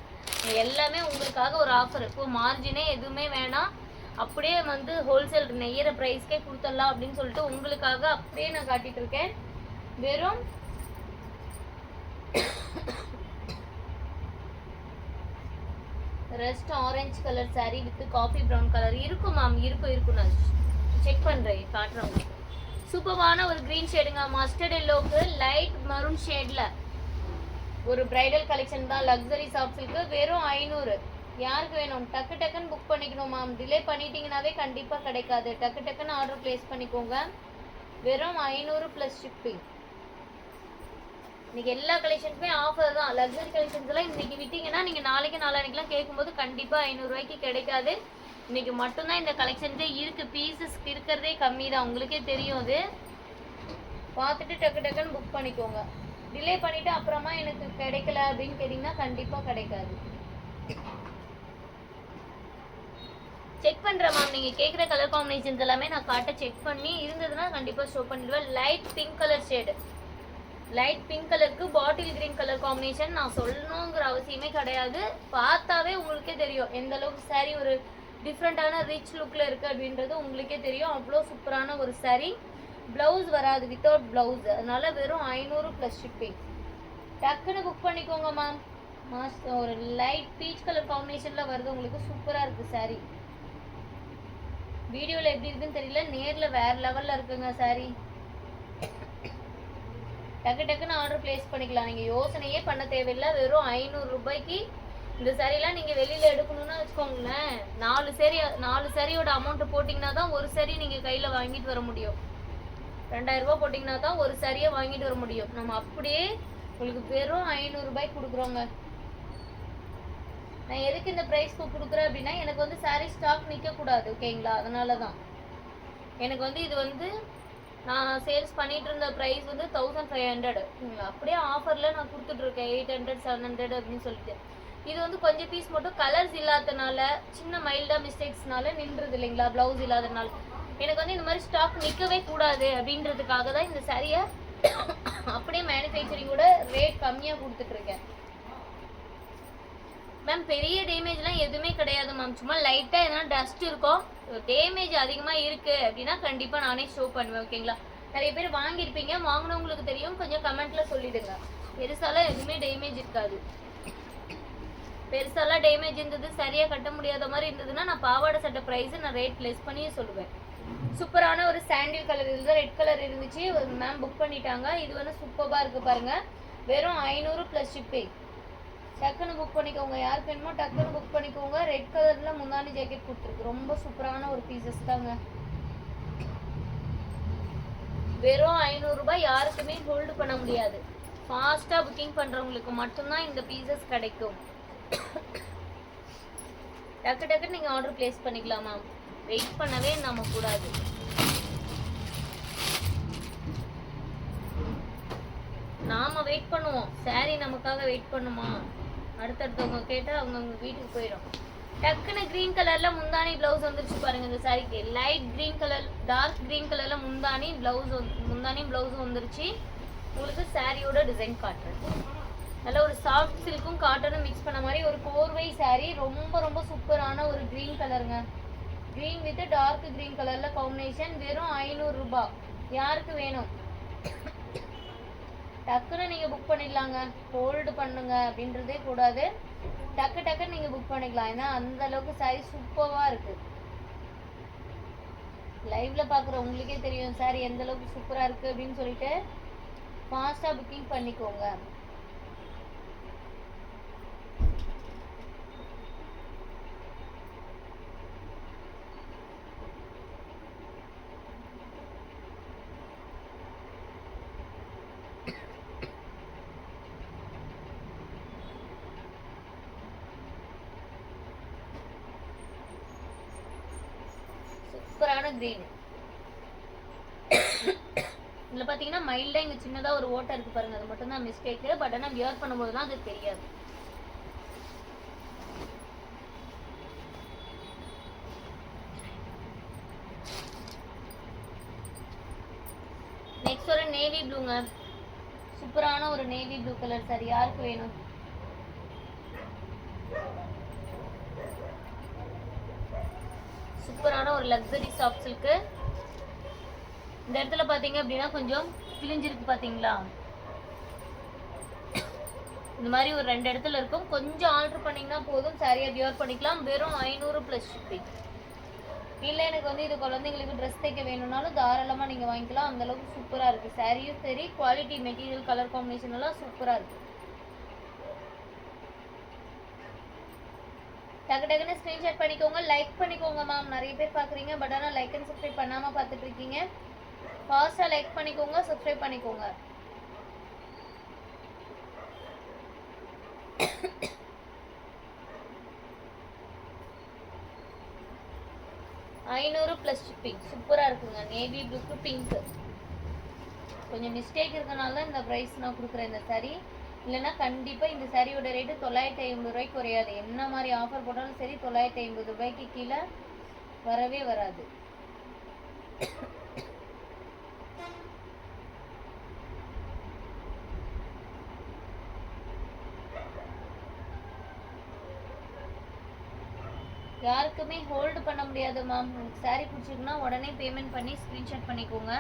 S1: எல்லாமே உங்களுக்காக ஒரு ஆஃபர். இப்போ மார்ஜினே எதுவுமே வேணாம், அப்படியே வந்து ஹோல்சேல் நெய்யற ப்ரைஸ்க்கே கொடுத்துடலாம் அப்படின்னு சொல்லிட்டு உங்களுக்காக அப்படியே நான் காட்டிட்டு இருக்கேன். வெறும் rest orange colour saree with coffee brown colour இருக்கும் மேம். இருக்கும் நான் செக் பண்ணுறேன், காட்டுறேன் உங்களுக்கு. சூப்பரான ஒரு க்ரீன் ஷேடுங்க, மஸ்டர்ட் எல்லோவுக்கு லைட் மரூன் ஷேடில் ஒரு பிரைடல் கலெக்ஷன் தான். லக்ஸரி சாஃப்ட் சில்க்கு வெறும் 500. யாருக்கு வேணும் டக்கு டக்குன்னு புக் பண்ணிக்கணும் மேம். டிலே பண்ணிட்டீங்கன்னாவே கண்டிப்பாக கிடைக்காது. டக்கு டக்குன்னு ஆர்டர் ப்ளேஸ் பண்ணிக்கோங்க. வெறும் 500 + ஷிப்பிங். இன்னைக்கு எல்லா கலெக்ஷனுக்குமே ஆஃபர் தான். லக்ஸரி கலெக்ஷன்ஸ் எல்லாம் இன்னைக்கு விட்டீங்கன்னா நீங்கள் நாளைக்கு நாளானிக்கெல்லாம் கேட்கும்போது கண்டிப்பாக 500 ரூபாய்க்கு கிடைக்காது. இன்னைக்கு மட்டும்தான் இந்த கலெக்ஷன்ஸே இருக்குது. பீசஸ் இருக்கிறதே கம்மி தான், உங்களுக்கே தெரியும். அது பார்த்துட்டு டக்கு டக்குன்னு புக் பண்ணிக்கோங்க. டிலே பண்ணிவிட்டு அப்புறமா எனக்கு கிடைக்கல அப்படின்னு கேட்டிங்கன்னா கண்டிப்பாக கிடைக்காது. செக் பண்ணுறேன் மேம். நீங்கள் கேட்குற கலர் காம்பினேஷன்ஸ் எல்லாமே நான் காட்ட செக் பண்ணி இருந்ததுன்னா கண்டிப்பாக ஷோ பண்ணிடுவேன். Light pink colour shade, light pink கலருக்கு பாட்டில் கிரீன் கலர் காம்பினேஷன் நான் சொல்லணுங்கிற அவசியமே கிடையாது. பார்த்தாவே உங்களுக்கே தெரியும் எந்த அளவுக்கு சாரீ ஒரு டிஃப்ரெண்ட்டான ரிச் லுக்கில் இருக்குது அப்படின்றது உங்களுக்கே தெரியும். அவ்வளோ சூப்பரான ஒரு சாரீ. ப்ளவுஸ் வராது, வித்தவுட் ப்ளவுஸ். அதனால வெறும் 500 + ஷிப்பிங். டக்குன்னு புக் பண்ணிக்கோங்க மேம். ஒரு லைட் பீச் கலர் காம்பினேஷனில் வருது உங்களுக்கு. சூப்பராக இருக்குது சாரீ. வீடியோவில் எப்படி இருக்குன்னு தெரியல, நேரில் வேறு லெவலில் இருக்குங்க சாரீ. டக்கு டக்குன்னு ஆர்டர் ப்ளேஸ் பண்ணிக்கலாம். நீங்கள் யோசனையே பண்ண தேவையில்லை. வெறும் 500 ரூபாய்க்கு இந்த சாரீலாம் நீங்கள் வெளியில் எடுக்கணும்னு வச்சுக்கோங்களேன். 4 சாரியோட அமௌண்ட்டு போட்டிங்கன்னா தான் ஒரு சாரீ நீங்கள் கையில் வாங்கிட்டு வர முடியும். 2000 ரூபா போட்டிங்கன்னா தான் ஒரு சாரியை வாங்கிட்டு வர முடியும். நம்ம அப்படியே உங்களுக்கு வெறும் 500 ரூபாய்க்கு கொடுக்குறோங்க. நான் எதுக்கு இந்த ப்ரைஸ்க்கு கொடுக்குறேன் அப்படின்னா எனக்கு வந்து சாரீ ஸ்டாக் நிற்கக்கூடாது, ஓகேங்களா? அதனால தான் எனக்கு வந்து இது வந்து நான் சேல்ஸ் பண்ணிட்டு இருந்த ப்ரைஸ் வந்து 1500. அப்படியே ஆஃபரில் நான் கொடுத்துட்ருக்கேன் 800 700 அப்படின்னு சொல்லிட்டு. இது வந்து கொஞ்சம் பீஸ் மட்டும் கலர்ஸ் இல்லாதனால சின்ன மைல்டாக மிஸ்டேக்ஸ்னால நின்றுது இல்லைங்களா, ப்ளவுஸ் இல்லாதனால. எனக்கு வந்து இந்த மாதிரி ஸ்டாக் நிற்கவே கூடாது அப்படின்றதுக்காக தான் இந்த சாரியை அப்படியே மேனுஃபேக்சரிங்கோட ரேட் கம்மியாக கொடுத்துட்ருக்கேன் மேம். பெரிய டேமேஜ்லாம் எதுவுமே கிடையாது மேம். சும்மா லைட்டாக எதனா டஸ்ட் இருக்கும். டேமேஜ் அதிகமாக இருக்குது அப்படின்னா கண்டிப்பாக நானே ஷோ பண்ணுவேன், ஓகேங்களா? நிறைய பேர் வாங்கியிருப்பீங்க, வாங்கினவங்களுக்கு தெரியும். கொஞ்சம் கமெண்ட்டில் சொல்லிவிடுங்க. பெருசாலாம் எதுவுமே டேமேஜ் இருக்காது. பெருசாலாம் டேமேஜ் இருந்தது, சரியாக கட்ட முடியாத மாதிரி இருந்ததுன்னா நான் பாவாடை சட்டை ப்ரைஸை நான் ரேட் லெஸ் பண்ணியே சொல்லுவேன். சூப்பரான ஒரு சாண்டில் கலர், இதுதான் ரெட் கலர் இருந்துச்சு, மேம் புக் பண்ணிட்டாங்க. இது வந்து சூப்பராக இருக்குது பாருங்கள். வெறும் 500 + ஷிப்பிங். டக்குன்னு புக் பண்ணிக்கோங்க. யாருக்கு வேணுமோ டக்குன்னு புக் பண்ணிக்கோங்க. ரெட் கலரில் முந்தானி ஜாக்கெட் கொடுத்துருக்கு. ரொம்ப சூப்பரான ஒரு பீசஸ் தாங்க. வெறும் 500 ரூபாய். யாருக்குமே ஹோல்டு பண்ண முடியாது. ஃபாஸ்ட்டாக புக்கிங் பண்ணுறவங்களுக்கு மட்டும்தான் இந்த பீசஸ் கிடைக்கும். டக்கு டக்குன்னு நீங்கள் ஆர்டர் ப்ளேஸ் பண்ணிக்கலாம் மேம். வெயிட் பண்ணவே நம்ம கூடாது. நாம வெயிட் பண்ணுவோம், சாரி நமக்காக வெயிட் பண்ணுமா? அடுத்தடுத்தவங்க கேட்டால் அவங்கவுங்க வீட்டுக்கு போயிடும். டக்குன்னு க்ரீன் கலரில் முந்தானி ப்ளவுஸ் வந்துருச்சு பாருங்கள். இந்த சாரிக்கு light green colour, dark green கலரில் முந்தானி ப்ளவுஸும் வந்துருச்சு. உங்களுக்கு சாரியோட டிசைன் காட்டுறேன். நல்ல ஒரு சாஃப்ட் சில்க்கும் காட்டனும் மிக்ஸ் பண்ண மாதிரி ஒரு கோர்வை சாரி. ரொம்ப ரொம்ப சூப்பரான ஒரு க்ரீன் கலருங்க. க்ரீன் வித் டார்க் க்ரீன் கலரில் காம்பினேஷன். வெறும் 500 ரூபாய். யாருக்கு வேணும் டக்குன்னு நீங்கள் புக் பண்ணிடலாங்க. ஹோல்டு பண்ணுங்க அப்படின்றதே கூடாது. டக்கு டக்குன்னு நீங்கள் புக் பண்ணிக்கலாம். ஏன்னா அந்த அளவுக்கு சாரி சூப்பராக இருக்குது. லைவ்ல பார்க்குற உங்களுக்கே தெரியும் சாரி எந்த அளவுக்கு சூப்பராக இருக்குது அப்படின்னு சொல்லிட்டு ஃபாஸ்ட்டாக புக்கிங் பண்ணிக்கோங்க. சூப்பரான கிரீன். இதில் பார்த்தீங்கன்னா மைல்டாக இங்கே சின்னதாக ஒரு ஓட்டை இருக்குது பாருங்கள். அது மட்டும் தான் மிஸ்டேக்கு. பட் ஆனால் வியர் பண்ணும்போது தான் அது தெரியாது. நெக்ஸ்ட் ஒரு நேவி ப்ளூங்க. சூப்பரான ஒரு நேவி ப்ளூ கலர் சாரி, யாருக்கு வேணும்? சூப்பரான ஒரு லக்ஸரி சாஃப்ட் சில்க். இந்த இடத்துல பாத்தீங்க அப்படின்னா கொஞ்சம் கிழிஞ்சிருக்கு பாத்தீங்களா? இந்த மாதிரி ஒரு 2 இடத்துல இருக்கும். கொஞ்சம் ஆல்டர் பண்ணீங்கன்னா போதும், சாரியை வியர் பண்ணிக்கலாம். வெறும் 500 + ஷிப்பிங். இல்லை எனக்கு வந்து இது குழந்தைங்களுக்கு ட்ரெஸ் தைக்க வேணும்னாலும் தாராளமாக நீங்கள் வாங்கிக்கலாம். அந்தளவுக்கு சூப்பராக இருக்குது. சாரியும் சரி, குவாலிட்டி மெட்டீரியல் கலர் காம்பினேஷன் எல்லாம் சூப்பராக இருக்குது. டக்கு டக்குன்னு ஸ்க்ரீன்ஷாட் பண்ணிக்கோங்க, லைக் பண்ணிக்கோங்க மேம். நிறைய பேர் பார்க்குறீங்க, பட் ஆனால் லைக் அண்ட் சப்ஸ்கிரைப் பண்ணாமல் பார்த்துட்டு இருக்கீங்க. ஃபாஸ்ட்டாக லைக் பண்ணிக்கோங்க, சப்ஸ்கிரைப் பண்ணிக்கோங்க. 500 + ஷிப்பிங். சூப்பராக இருக்குங்க. நேவி ப்ளூக்கு பிங்க்கு. கொஞ்சம் மிஸ்டேக் இருக்கனால தான் இந்த ப்ரைஸ் நான் கொடுக்குறேன் இந்த சாரீ. இல்லைன்னா கண்டிப்பாக இந்த சாரியோட ரேட்டு 950 ரூபாய்க்கு குறையாது. என்ன மாதிரி ஆஃபர் போட்டாலும் சரி 950 ரூபாய்க்கு கீழே வரவே வராது. யாருக்குமே ஹோல்டு பண்ண முடியாது மேம். உங்களுக்கு சாரீ பிடிச்சிருக்குன்னா உடனே பேமெண்ட் பண்ணி ஸ்க்ரீன்ஷாட் பண்ணிக்கோங்க.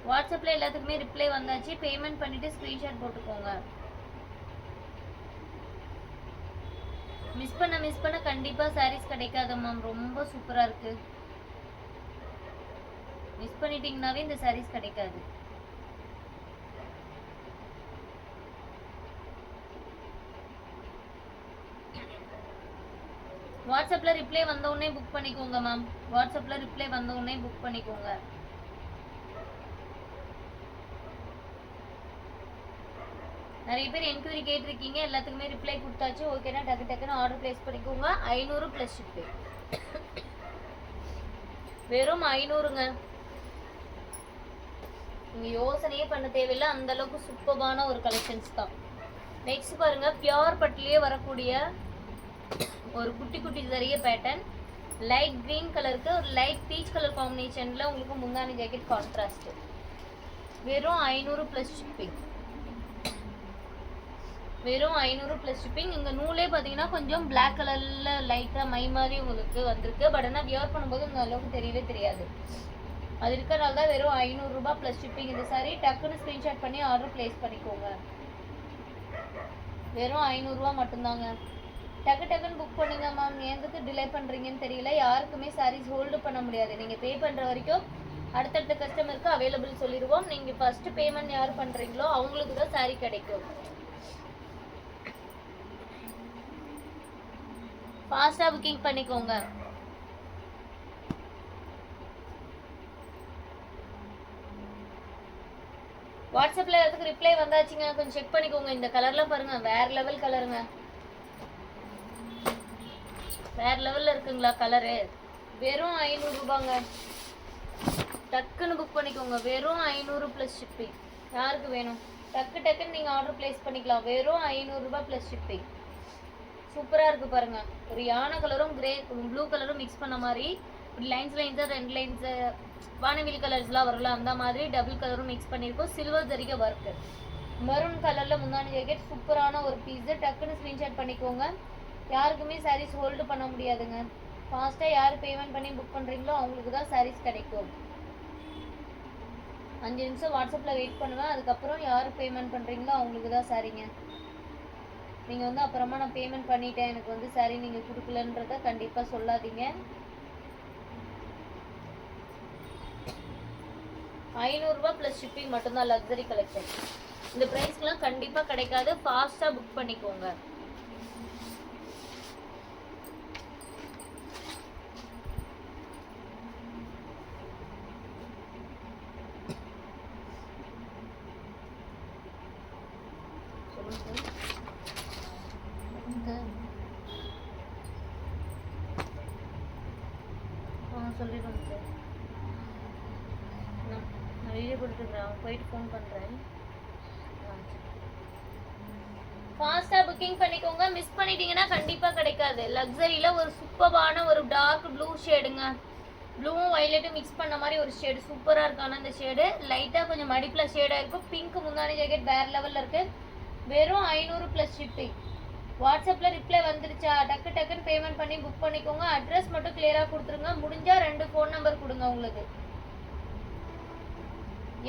S1: வாட்ஸ்அப்பில் எல்லாத்துக்குமே ரிப்ளை வந்தாச்சு. பேமெண்ட் பண்ணிவிட்டு ஸ்க்ரீன்ஷாட் போட்டுக்கோங்க. மிஸ் பண்ண கண்டிப்பாக சாரீஸ் கிடைக்காது மேம். ரொம்ப சூப்பராக இருக்குது. மிஸ் பண்ணிட்டீங்கன்னாவே இந்த சாரீஸ் கிடைக்காது. வாட்ஸ்அப்பில் ரிப்ளை வந்த உடனே புக் பண்ணிக்கோங்க மேம். வாட்ஸ்அப்பில் ரிப்ளை வந்த உடனே புக் பண்ணிக்கோங்க. நிறைய பேர் என்கொயரி கேட்டிருக்கீங்க, எல்லாத்துக்குமே ரிப்ளை கொடுத்தாச்சு. ஓகேனா டக்கு டக்குன்னு ஆர்டர் பிளேஸ் பண்ணிக்கோங்க. 500 + ஷிப்பிங். வெறும் 500ங்க. நீங்கள் யோசனையே பண்ண தேவையில்லை, அந்த அளவுக்கு சூப்பரான ஒரு கலெக்ஷன்ஸ் தான். நெக்ஸ்ட் பாருங்க, பியோர் பட்டிலேயே வரக்கூடிய ஒரு குட்டி குட்டி ஜரிய பேட்டர்ன். லைட் கிரீன் கலருக்கு ஒரு லைட் பீச் கலர் காம்பினேஷன்ல உங்களுக்கு முந்தானி ஜாக்கெட் கான்ட்ராஸ்ட். வெறும் 500 + ஷிப்பிங். வெறும் 500 + ஷிப்பிங். இங்கே நூலே பார்த்தீங்கன்னா கொஞ்சம் பிளாக் கலர்ல லைட்டாக மை மாதிரி உங்களுக்கு வந்திருக்கு. பட் ஆனால் வியர் பண்ணும்போது இந்த அளவுக்கு தெரியவே தெரியாது. அது இருக்கிறனால தான் வெறும் 500 ரூபாய் + ஷிப்பிங். இந்த சாரி டக்குன்னு ஸ்க்ரீன்ஷாட் பண்ணி ஆர்டர் பிளேஸ் பண்ணிக்கோங்க. வெறும் 500 ரூபா மட்டும்தாங்க. டக்கு டக்குன்னு புக் பண்ணுங்க மேம். எதுக்கு டிலே பண்ணுறீங்கன்னு தெரியல. யாருக்குமே சாரீஸ் ஹோல்டு பண்ண முடியாது. நீங்கள் பே பண்ணுற வரைக்கும் அடுத்தடுத்த கஸ்டமருக்கு அவைலபிள் சொல்லிடுவோம். நீங்கள் ஃபஸ்ட்டு பேமெண்ட் யார் பண்ணுறீங்களோ அவங்களுக்கு தான் சாரீ கிடைக்கும். ஃபாஸ்ட்டாக புக்கிங் பண்ணிக்கோங்க. வாட்ஸ்அப்பில் எதுக்கு ரிப்ளை வந்தாச்சுங்க, கொஞ்சம் செக் பண்ணிக்கோங்க. இந்த கலர்லாம் பாருங்க, வேற லெவல் கலருங்க. வேற லெவல்ல இருக்குங்களா கலரு? வெறும் 500 ரூபாங்க. டக்குன்னு புக் பண்ணிக்கோங்க. வெறும் 500 + ஷிப்பிங். யாருக்கு வேணும் டக்கு டக்குன்னு நீங்கள் ஆர்டர் பிளேஸ் பண்ணிக்கலாம். வெறும் 500 ரூபாய் + ஷிப்பிங். சூப்பராக இருக்குது பாருங்க. ஒரு யானை கலரும் கிரே ப்ளூ கலரும் மிக்ஸ் பண்ண மாதிரி ஒரு லைன்ஸாக 2 லைன்ஸு வானவில் கலர்ஸ்லாம் வரல, அந்த மாதிரி டபுள் கலரும் மிக்ஸ் பண்ணியிருக்கோம். Silver ஜரிகை work. மெரூன் கலரில் முந்தானி ஜாக்கெட். சூப்பரான ஒரு பீஸு. டக்குன்னு ஸ்க்ரீன்ஷாட் பண்ணிக்கோங்க. யாருக்குமே சாரீஸ் ஹோல்டு பண்ண முடியாதுங்க. ஃபாஸ்ட்டாக யார் பேமெண்ட் பண்ணி புக் பண்ணுறீங்களோ அவங்களுக்கு தான் சாரீஸ் கிடைக்கும். 5 நிமிஷம் வாட்ஸ்அப்பில் வெயிட் பண்ணுவேன். அதுக்கப்புறம் யார் பேமெண்ட் பண்ணுறீங்களோ அவங்களுக்கு தான் சாரீங்க. நீங்கள் வந்து அப்புறமா நான் பேமெண்ட் பண்ணிட்டேன் எனக்கு வந்து சாரீ நீங்கள் கொடுக்கலன்றத கண்டிப்பாக சொல்லாதீங்க. 500 ரூபாய் + ஷிப்பிங் மட்டும்தான் லக்ஸரி கலெக்ஷன். இந்த ப்ரைஸ்க்கெலாம் கண்டிப்பாக கிடைக்காது. ஃபாஸ்ட்டாக புக் பண்ணிக்கோங்க. சொல்லிடுவோம் சார். நான் வீடியோ கொடுத்துக்கிறேன், போயிட்டு ஃபோன் பண்ணுறேன். ஃபாஸ்டா புக்கிங் பண்ணிக்கோங்க. மிஸ் பண்ணிட்டீங்கன்னா கண்டிப்பா கிடைக்காது. லக்ஸரியில ஒரு சூப்பரான ஒரு டார்க் ப்ளூ ஷேடுங்க. ப்ளூவும் வயலட்டும் மிக்ஸ் பண்ண மாதிரி ஒரு ஷேடு சூப்பரா இருக்கான இந்த ஷேடு. லைட்டா கொஞ்சம் மடிப்புல ஷேடா இருக்கும். பிங்க் முந்தானி ஜாக்கெட் வேற லெவல்ல இருக்கு. வெறும் 500 + ஷிப்பிங். வாட்ஸ்அப்ல ரிப்ளை வந்துருச்சா? டக்கு டக்குன்னு பேமெண்ட் பண்ணி புக் பண்ணிக்கோங்க. அட்ரஸ் மட்டும் கிளியரா கொடுத்துருங்க. முடிஞ்சா 2 ஃபோன் நம்பர் கொடுங்க உங்களுக்கு.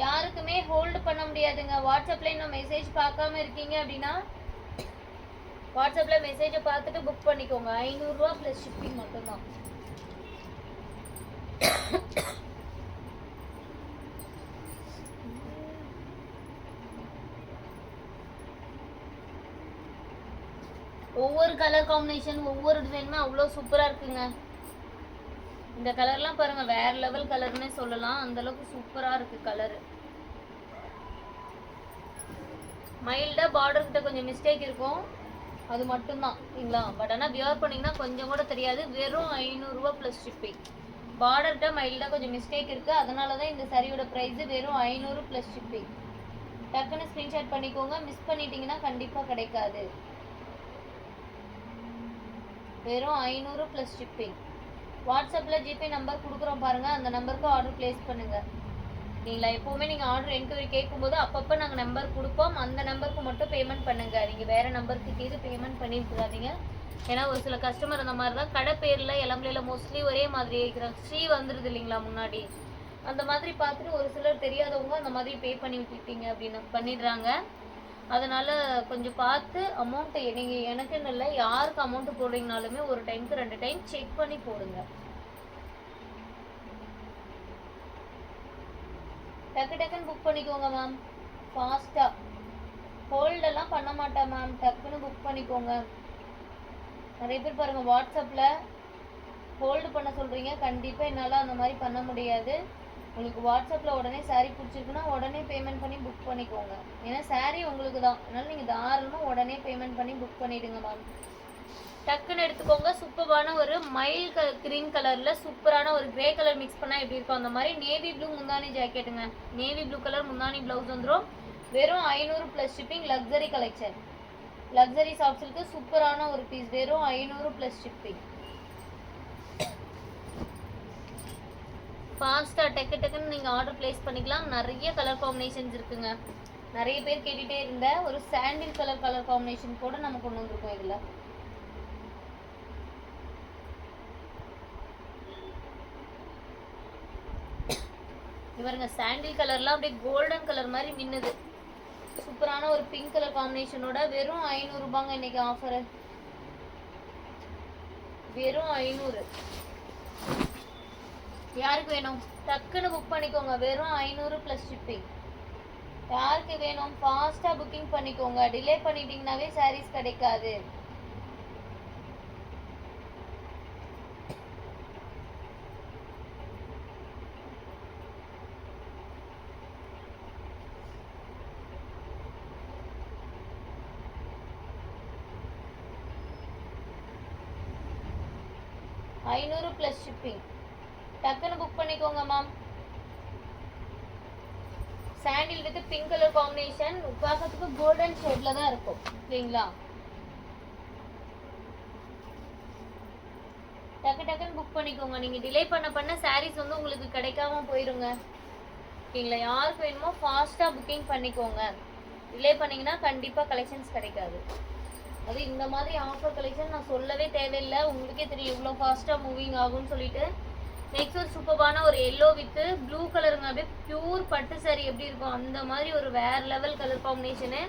S1: யாருக்குமே ஹோல்டு பண்ண முடியாதுங்க. வாட்ஸ்அப்ல இன்னும் மெசேஜ் பார்க்காம இருக்கீங்க அப்படின்னா வாட்ஸ்அப்ல மெசேஜை பார்த்துட்டு புக் பண்ணிக்கோங்க. 500 ரூபா + ஷிப்பிங் மட்டும்தான். ஒவ்வொரு கலர் காம்பினேஷன் ஒவ்வொரு டிசைனுமே அவ்வளோ சூப்பராக இருக்குங்க. இந்த கலர்லாம் பாருங்க வேற லெவல் கலர்னே சொல்லலாம். அந்த அளவுக்கு சூப்பராக இருக்கு கலரு. மைல்டாக பார்டர் கிட்ட கொஞ்சம் மிஸ்டேக் இருக்கும், அது மட்டும்தான் சரிங்களா. பட் ஆனால் வியர் பண்ணிங்கன்னா கொஞ்சம் கூட தெரியாது. வெறும் 500 ரூபா + ஷிப்பிங். பார்டர்கிட்ட மைல்டாக கொஞ்சம் மிஸ்டேக் இருக்குது, அதனால தான் இந்த சரியோட ப்ரைஸு வெறும் 500 + ஷிப்பிங். டக்குன்னு ஸ்க்ரீன்ஷாட் பண்ணிக்கோங்க. மிஸ் பண்ணிட்டீங்கன்னா கண்டிப்பாக கிடைக்காது. வெறும் 500 + ஷிப்பிங். வாட்ஸ்அப்பில் ஜிபே நம்பர் கொடுக்குறோம் பாருங்கள், அந்த நம்பருக்கு ஆர்டர் ப்ளேஸ் பண்ணுங்கள். நீங்களா எப்போவுமே நீங்கள் ஆர்டர் என்கொயரி கேட்கும்போது அப்பப்போ நாங்கள் நம்பர் கொடுப்போம், அந்த நம்பருக்கு மட்டும் பேமெண்ட் பண்ணுங்கள். நீங்கள் வேறு நம்பருக்கு கேது பேமெண்ட் பண்ணியிருக்காதீங்க. ஏன்னா ஒரு சில கஸ்டமர் அந்த மாதிரி தான் கடை பேரில் இளம்பிலையில் மோஸ்ட்லி ஒரே மாதிரி இருக்கிறாங்க. ஸ்ரீ வந்துடுது இல்லைங்களா முன்னாடி, அந்த மாதிரி பார்த்துட்டு ஒரு சிலர் தெரியாதவங்க அந்த மாதிரி பே பண்ணி விட்டுட்டீங்க அப்படின்னு பண்ணிடுறாங்க. அதனால் கொஞ்சம் பார்த்து அமௌண்ட்டு நீங்கள் எனக்குன்னு இல்லை, யாருக்கு அமௌண்ட்டு போடுறீங்கனாலுமே ஒரு டைமுக்கு 2 டைம் செக் பண்ணி போடுங்க. டக்கு டக்குன்னு புக் பண்ணிக்கோங்க மேம். ஃபாஸ்ட்டாக ஹோல்டெல்லாம் பண்ண மாட்டேன் மேம், டக்குன்னு புக் பண்ணிக்கோங்க. நிறைய பேர் பாருங்கள் வாட்ஸ்அப்பில் ஹோல்டு பண்ண சொல்கிறீங்க. கண்டிப்பாக என்னால் அந்த மாதிரி பண்ண முடியாது. உங்களுக்கு வாட்ஸ்அப்பில் உடனே சாரீ பிடிச்சிருக்குன்னா உடனே பேமெண்ட் பண்ணி புக் பண்ணிக்கோங்க. ஏன்னா சாரீ உங்களுக்கு தான், அதனால் நீங்கள் தாராளமாக உடனே பேமெண்ட் பண்ணி புக் பண்ணிவிடுங்க மேம். டக்குன்னு எடுத்துக்கோங்க. சூப்பரான ஒரு மைல் கிரீன் கலரில் சூப்பரான ஒரு கிரே கலர் மிக்ஸ் பண்ணால் எப்படி இருக்கும் அந்த மாதிரி நேவி ப்ளூ முந்தானி ஜாக்கெட்டுங்க. நேவி ப்ளூ கலர் முந்தானி ப்ளவுஸ் வந்துடும். வெறும் 500 + ஷிப்பிங். லக்ஸரி கலெக்ஷன், லக்ஸரி சாஃப்ட்ஸுக்கு சூப்பரான ஒரு பீஸ். வெறும் 500 + ஷிப்பிங். ஃபாஸ்ட்டாக டக்கு டக்குன்னு நீங்கள் ஆர்டர் ப்ளேஸ் பண்ணிக்கலாம். நிறைய கலர் காம்பினேஷன்ஸ் இருக்குங்க. நிறைய பேர் கேட்டுகிட்டே இருந்த ஒரு சாண்டில் கலர் காம்பினேஷன் கூட நம்ம கொண்டு வந்திருக்கோம் இதில். இவருங்க சாண்டில் கலர்லாம் அப்படியே கோல்டன் கலர் மாதிரி மின்னுது. சூப்பரான ஒரு பிங்க் கலர் காம்பினேஷனோட வெறும் 500 ரூபாங்க இன்னைக்கு ஆஃபரு. வெறும் 500. யாருக்கு வேணும் டக்குன்னு புக் பண்ணிக்கோங்க. வெறும் 500 + ஷிப்பிங். யாருக்கு வேணும் ஃபாஸ்ட்டாக புக்கிங் பண்ணிக்கோங்க. டிலே பண்ணிட்டீங்கன்னாவே சாரீஸ் கிடைக்காது. $500 + ஷிப்பிங். டக்குன்னு புக் பண்ணிக்கோங்க ma'am. Sandal with pink colour combination பார்க்கறதுக்கு கோல்டன் ஷேட்ல தான் இருக்கும் சரிங்களா. டக்கு டக்குன்னு புக் பண்ணிக்கோங்க. நீங்கள் டிலே பண்ண சாரீஸ் வந்து உங்களுக்கு கிடைக்காம போயிருங்க ஓகேங்களா. யாருக்கு வேணுமோ ஃபாஸ்ட்டாக புக்கிங் பண்ணிக்கோங்க. டிலே பண்ணிங்கன்னா கண்டிப்பாக கலெக்ஷன்ஸ் கிடைக்காது. அது இந்த மாதிரி ஆஃபர் கலெக்ஷன் நான் சொல்லவே தேவையில்லை, உங்களுக்கே தெரியும் இவ்வளோ ஃபாஸ்ட்டாக மூவிங் ஆகும்னு சொல்லிட்டு. நெக்ஸ்ட் ஒரு சூப்பரான ஒரு எல்லோ வித் ப்ளூ கலருங்க. அப்படியே பியூர் பட்டு சாரி எப்படி இருக்கும் அந்த மாதிரி ஒரு வேற level colour combination.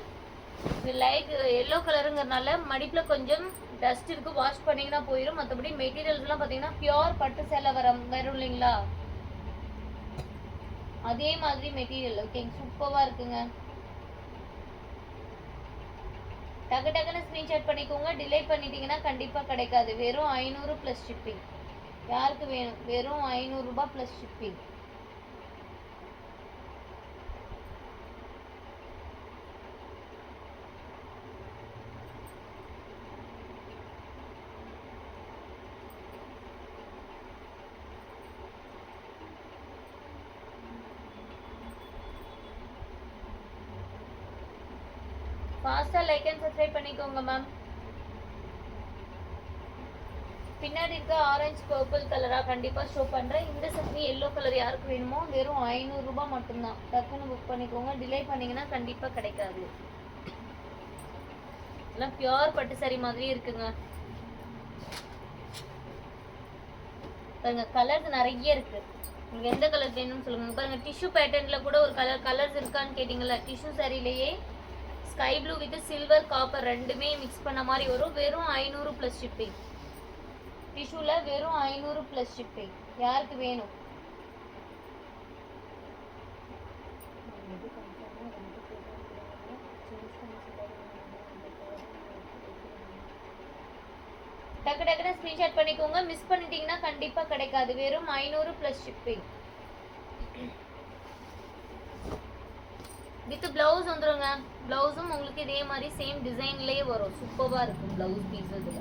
S1: Light yellow கலருங்கிறதுனால மடிப்பில் கொஞ்சம் டஸ்ட் இருக்குது, வாஷ் பண்ணிங்கன்னா போயிடும். மற்றபடி மெட்டீரியல்ஸ்லாம் பார்த்தீங்கன்னா பியூர் பட்டு சேலை வரும் இல்லைங்களா, அதே மாதிரி மெட்டீரியல் ஓகேங்க. சூப்பராக இருக்குங்க. டக்கு டக்குன்னு ஸ்க்ரீன்ஷாட் பண்ணிக்கோங்க. டிலே பண்ணிட்டீங்கன்னா கண்டிப்பாக கிடைக்காது. வெறும் 500 + ஷிப்பிங். யாருக்கு வேணும் வெறும் 500 ரூபாய் + ஷிப்பிங். ஃபாஸ்டா லைக் அண்ட் சப்ஸ்கிரைப் பண்ணிக்கோங்க மேம். பின்னாடி இருக்க ஆரஞ்சு பர்பிள் கலரா கண்டிப்பா ஷோ பண்றேன். இந்த சரி எல்லோ கலர் யாருக்கு வேணுமோ வெறும் 500 ரூபாய் மட்டும்தான். டக்குன்னு புக் பண்ணிக்கோங்க. டிலே பண்ணீங்கன்னா கண்டிப்பா கிடைக்காது. எல்லாம் பியூர் பட்டு சாரி மாதிரி இருக்குங்க. பாருங்க கலர்ஸ் நிறைய இருக்கு. உங்களுக்கு எந்த கலர் வேணும்னு சொல்லுங்க. பாருங்க டிஷ்யூ பேட்டர்ன்ல கூட ஒரு கலர்ஸ் இருக்கான்னு கேட்டீங்கல்ல. டிஷ்யூ சாரிலேயே sky blue with silver copper ரெண்டுமே மிக்ஸ் பண்ண மாதிரி வரும். வெறும் 500 பிளஸ் ஷிப்பிங். டிஷ்யூல வெறும் 500 பிளஸ் ஷிப்பிங். யாருக்கு வேணும்? டக்கு டக்குன்னு ஸ்கிரீன்ஷாட் பண்ணிக்கோங்க. மிஸ் பண்ணிட்டீங்கன்னா கண்டிப்பா கிடைக்காது. வெறும் 500 பிளஸ் ஷிப்பிங். வித் பிளவுஸ் வந்துருங்க. பிளவுஸும் உங்களுக்கு இதே மாதிரி சேம் டிசைன்லயே வரும். சூப்பரா இருக்கும் பிளவுஸ் பீஸ். இதுல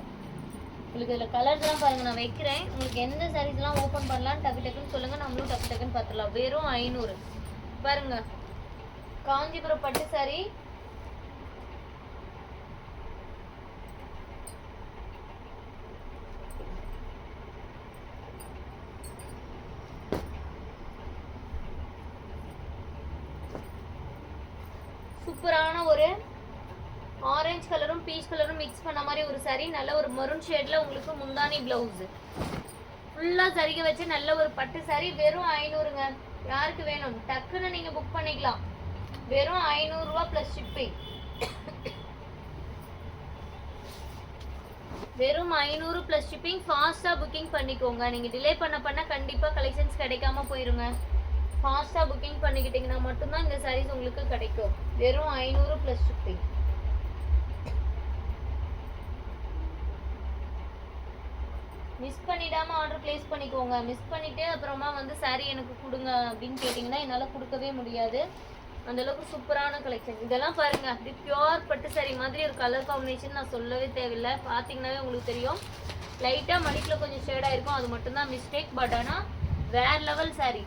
S1: உங்களுக்கு இதில் கலர்ஸ்லாம் பாருங்க நான் வைக்கிறேன். உங்களுக்கு எந்த சாரீஸ்லாம் ஓப்பன் பண்ணலான்னு டக்கு டக்குன்னு சொல்லுங்க. நம்மளும் டக்கு டக்குன்னு பார்த்துடலாம். வெறும் 500 பாருங்க. காஞ்சிபுரம் பட்டு சாரி. சூப்பரான ஒரு ஆரஞ்சு கலரும் பீச் கலரும் மிக்ஸ் பண்ண மாதிரி ஒரு சாரி. நல்ல ஒரு மரூன் ஷேட்ல உங்களுக்கு முந்தானி பிளவுஸ். ஃபுல்லா சரிகை வச்சு நல்ல ஒரு பட்டு சாரி. வெறும் 500ங்க. யாருக்கு வேணும் டக்குன்னு நீங்க புக் பண்ணிக்கலாம். வெறும் 500 ரூபாய் பிளஸ் ஷிப்பிங். வெறும் 500 பிளஸ் ஷிப்பிங். ஃபாஸ்டா புக்கிங் பண்ணிக்கோங்க. நீங்க டிலே பண்ண கண்டிப்பா கலெக்ஷன்ஸ் கிடைக்காம போயிருங்க. ஃபாஸ்டா புக்கிங் பண்ணிக்கிட்டீங்கன்னா மட்டும்தான் இந்த சாரீஸ் உங்களுக்கு கிடைக்கும். வெறும் 500 பிளஸ் ஷிப்பிங். மிஸ் பண்ணிடாம ஆர்டர் பிளேஸ் பண்ணிக்கோங்க. மிஸ் பண்ணிட்டு அப்புறமா வந்து சாரி எனக்கு கொடுங்க அப்படின்னு கேட்டிங்கன்னா என்னால் கொடுக்கவே முடியாது. அந்த அளவுக்கு சூப்பரான கலெக்ஷன். இதெல்லாம் பாருங்க அப்படி பியூர் பட்டு சாரி மாதிரி ஒரு கலர் காம்பினேஷன் நான் சொல்லவே தேவையில்லை. பார்த்தீங்கன்னாவே உங்களுக்கு தெரியும். லைட்டாக மடிக்கில் கொஞ்சம் ஷேடாக இருக்கும். அது மட்டும்தான் மிஸ்டேக். பட் ஆனால் வேற லெவல் சாரி.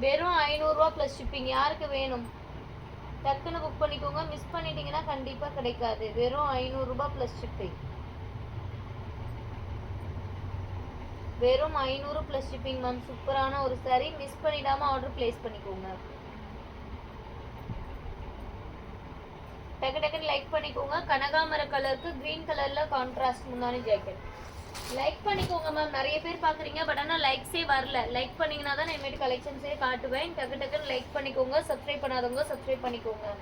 S1: வெறும் 500 ரூபா ப்ளஸ் ஷிப்பிங். யாருக்கு வேணும் டக்குன்னு புக் பண்ணிக்கோங்க. மிஸ் பண்ணிட்டீங்கன்னா கண்டிப்பாக கிடைக்காது. வெறும் 500 ரூபா ப்ளஸ் ஷிப்பிங். வெறும் 500 பிளஸ் ஷிப்பிங் மேம். சூப்பரான ஒரு சாரி. மிஸ் பண்ணிடாம ஆர்டர் பிளேஸ் பண்ணிக்கோங்க. டக்கு டக்குன்னு லைக் பண்ணிக்கோங்க. கனகாமர கலருக்கு கிரீன் கலர்ல கான்ட்ராஸ்ட் முந்தானி ஜாக்கெட். லைக் பண்ணிக்கோங்க மேம். நிறைய பேர் பாக்குறீங்க பட் ஆனால் லைக்ஸே வரல. லைக் பண்ணீங்கன்னா தான் நான் இனிமேட்டு கலெக்ஷன்ஸே காட்டுவேன். டக்கு டக்குன்னு லைக் பண்ணிக்கோங்க. சப்ஸ்கிரைப் பண்ணாதவங்க சப்ஸ்கிரைப் பண்ணிக்கோங்க.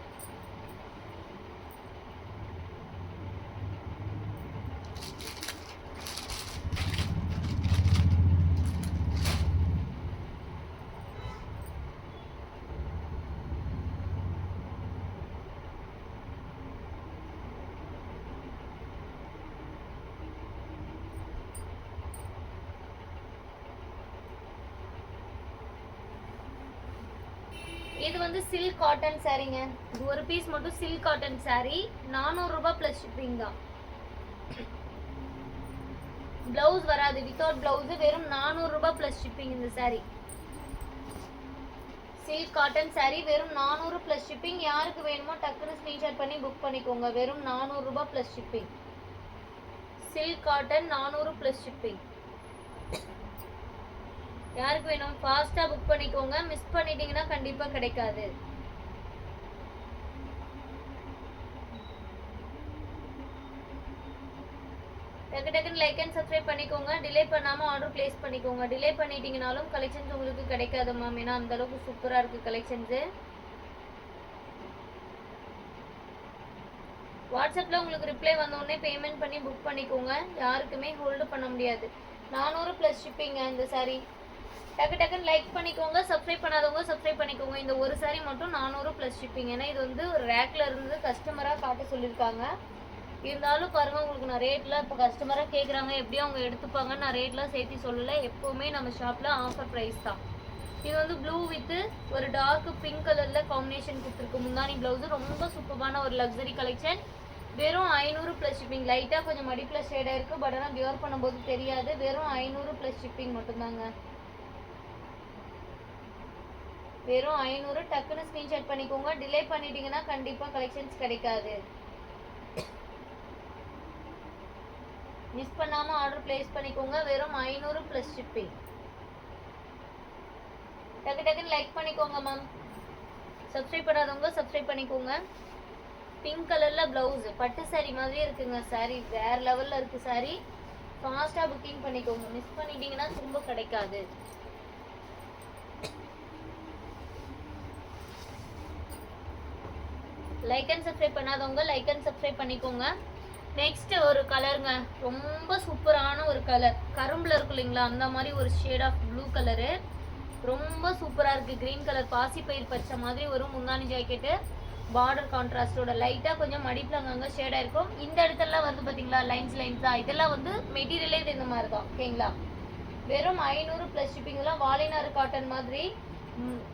S1: இது வந்து சில்க் காட்டன் சாரீங்க. இது ஒரு பீஸ் மட்டும் சில்க் காட்டன் சாரி. 400 ரூபாய் பிளஸ் ஷிப்பிங் தான். பிளவுஸ் வராது. Without blouse. வெறும் 400 ரூபாய் பிளஸ் ஷிப்பிங் இந்த சாரி. Silk cotton sorry. வெறும் 400 பிளஸ் ஷிப்பிங். யாருக்கு வேணுமோ டக்குன்னு ஸ்கிரீன்ஷாட் பண்ணி புக் பண்ணிக்கோங்க. வெறும் 400 ரூபாய் plus shipping. Silk cotton 400 plus shipping. யாருக்கு வேணும் ஃபாஸ்டா புக் பண்ணிக்கோங்க. மிஸ் பண்ணிட்டீங்கன்னா கண்டிப்பா கிடைக்காது. டக்கு டக்குன்னு லைக் அண்ட் சப்ஸ்கிரைப் பண்ணிக்கோங்க. டிலே பண்ணாம ஆர்டர் பிளேஸ் பண்ணிக்கோங்க. டிலே பண்ணிட்டீங்கனாலும் கலெக்ஷன்ஸ் உங்களுக்கு கிடைக்காது மேம். ஏன்னா அந்த அளவுக்கு சூப்பரா இருக்கு கலெக்ஷன்ஸ். வாட்ஸ்அப்ல உங்களுக்கு ரிப்ளை வந்த உடனே பேமெண்ட் பண்ணி புக் பண்ணிக்கோங்க. யாருக்குமே ஹோல்டு பண்ண முடியாது. 400 பிளஸ் ஷிப்பிங்க இந்த சாரி. டக்கு டக்குன்னு லைக் பண்ணிக்கோங்க. சப்ஸ்கிரைப் பண்ணாதவங்க சப்ஸ்கிரைப் பண்ணிக்கோங்க. இந்த ஒரு சாரி மட்டும் 400 பிளஸ் ஷிப்பிங். ஏன்னா இது வந்து ஒரு ரேக்ல இருந்து கஸ்டமராக காட்ட சொல்லியிருக்காங்க. இருந்தாலும் பாருங்க உங்களுக்கு நான் ரேட்ல இப்போ கஸ்டமராக கேட்குறாங்க எப்படியும் அவங்க எடுத்துப்பாங்க. நான் ரேட்லாம் சேர்த்து சொல்லலை. எப்போவுமே நம்ம ஷாப்ல ஆஃபர் ப்ரைஸ் தான். இது வந்து ப்ளூ வித் ஒரு டார்க் பிங்க் கலர்ல காம்பினேஷன் கொடுத்துருக்கு. முந்தானி பிளவுஸ். ரொம்ப சூப்பரான ஒரு லக்ஸரி கலெக்ஷன். வெறும் 500 பிளஸ் ஷிப்பிங். லைட்டா கொஞ்சம் மடிப்புல ஷேடா இருக்கு. பட் ஆனால் வியர் பண்ணும்போது தெரியாது. வெறும் 500 பிளஸ் ஷிப்பிங் மட்டும்தாங்க. வெறும் 500. டக்குன்னு ஸ்கிரீன்ஷாட் பண்ணிக்கோங்க. டிலே பண்ணிட்டீங்கன்னா கண்டிப்பா கலெக்ஷன்ஸ் கிடைக்காது. மிஸ் பண்ணாம ஆர்டர் பிளேஸ் பண்ணிக்கோங்க. வெறும் 500 + ஷிப்பிங். டக்குன்னு லைக் பண்ணிக்கோங்க மேம். சப்ஸ்கிரைப் பண்ணாதவங்க சப்ஸ்கிரைப் பண்ணிக்கோங்க. பிங்க் கலர்ல பிளவுஸ் பட்டு saree மாதிரி இருக்குங்க. saree வேற லெவல்ல இருக்கு. saree ஃபாஸ்டா புக்கிங் பண்ணிக்கோங்க. மிஸ் பண்ணிட்டீங்கன்னா திரும்ப கிடைக்காது. லைக் அண்ட் சப்ஸ்கிரைப் பண்ணாதவங்க லைக் அண்ட் சப்ஸ்கிரைப் பண்ணிக்கோங்க. நெக்ஸ்ட் ஒரு கலருங்க, ரொம்ப சூப்பரான ஒரு கலர். கரும்புல இருக்கு இல்லைங்களா, அந்த மாதிரி ஒரு ஷேட் ஆஃப் ப்ளூ கலரு. ரொம்ப சூப்பராக இருக்குது. க்ரீன் கலர் பாசிப்பயிர் பச்சை மாதிரி ஒரு முந்தானி ஜாக்கெட்டு. பார்டர் கான்ட்ராஸ்டோட லைட்டாக கொஞ்சம் மடிப்பில் அங்கங்கே ஷேடாக இருக்கும். இந்த இடத்துலலாம் வந்து பார்த்தீங்களா லைன்ஸ் தான். இதெல்லாம் வந்து மெட்டீரியலே இந்த மாதிரி தான். ஓகேங்களா, வெறும் 500 + ஷிப்பிங்லாம். வாலினாறு காட்டன் மாதிரி,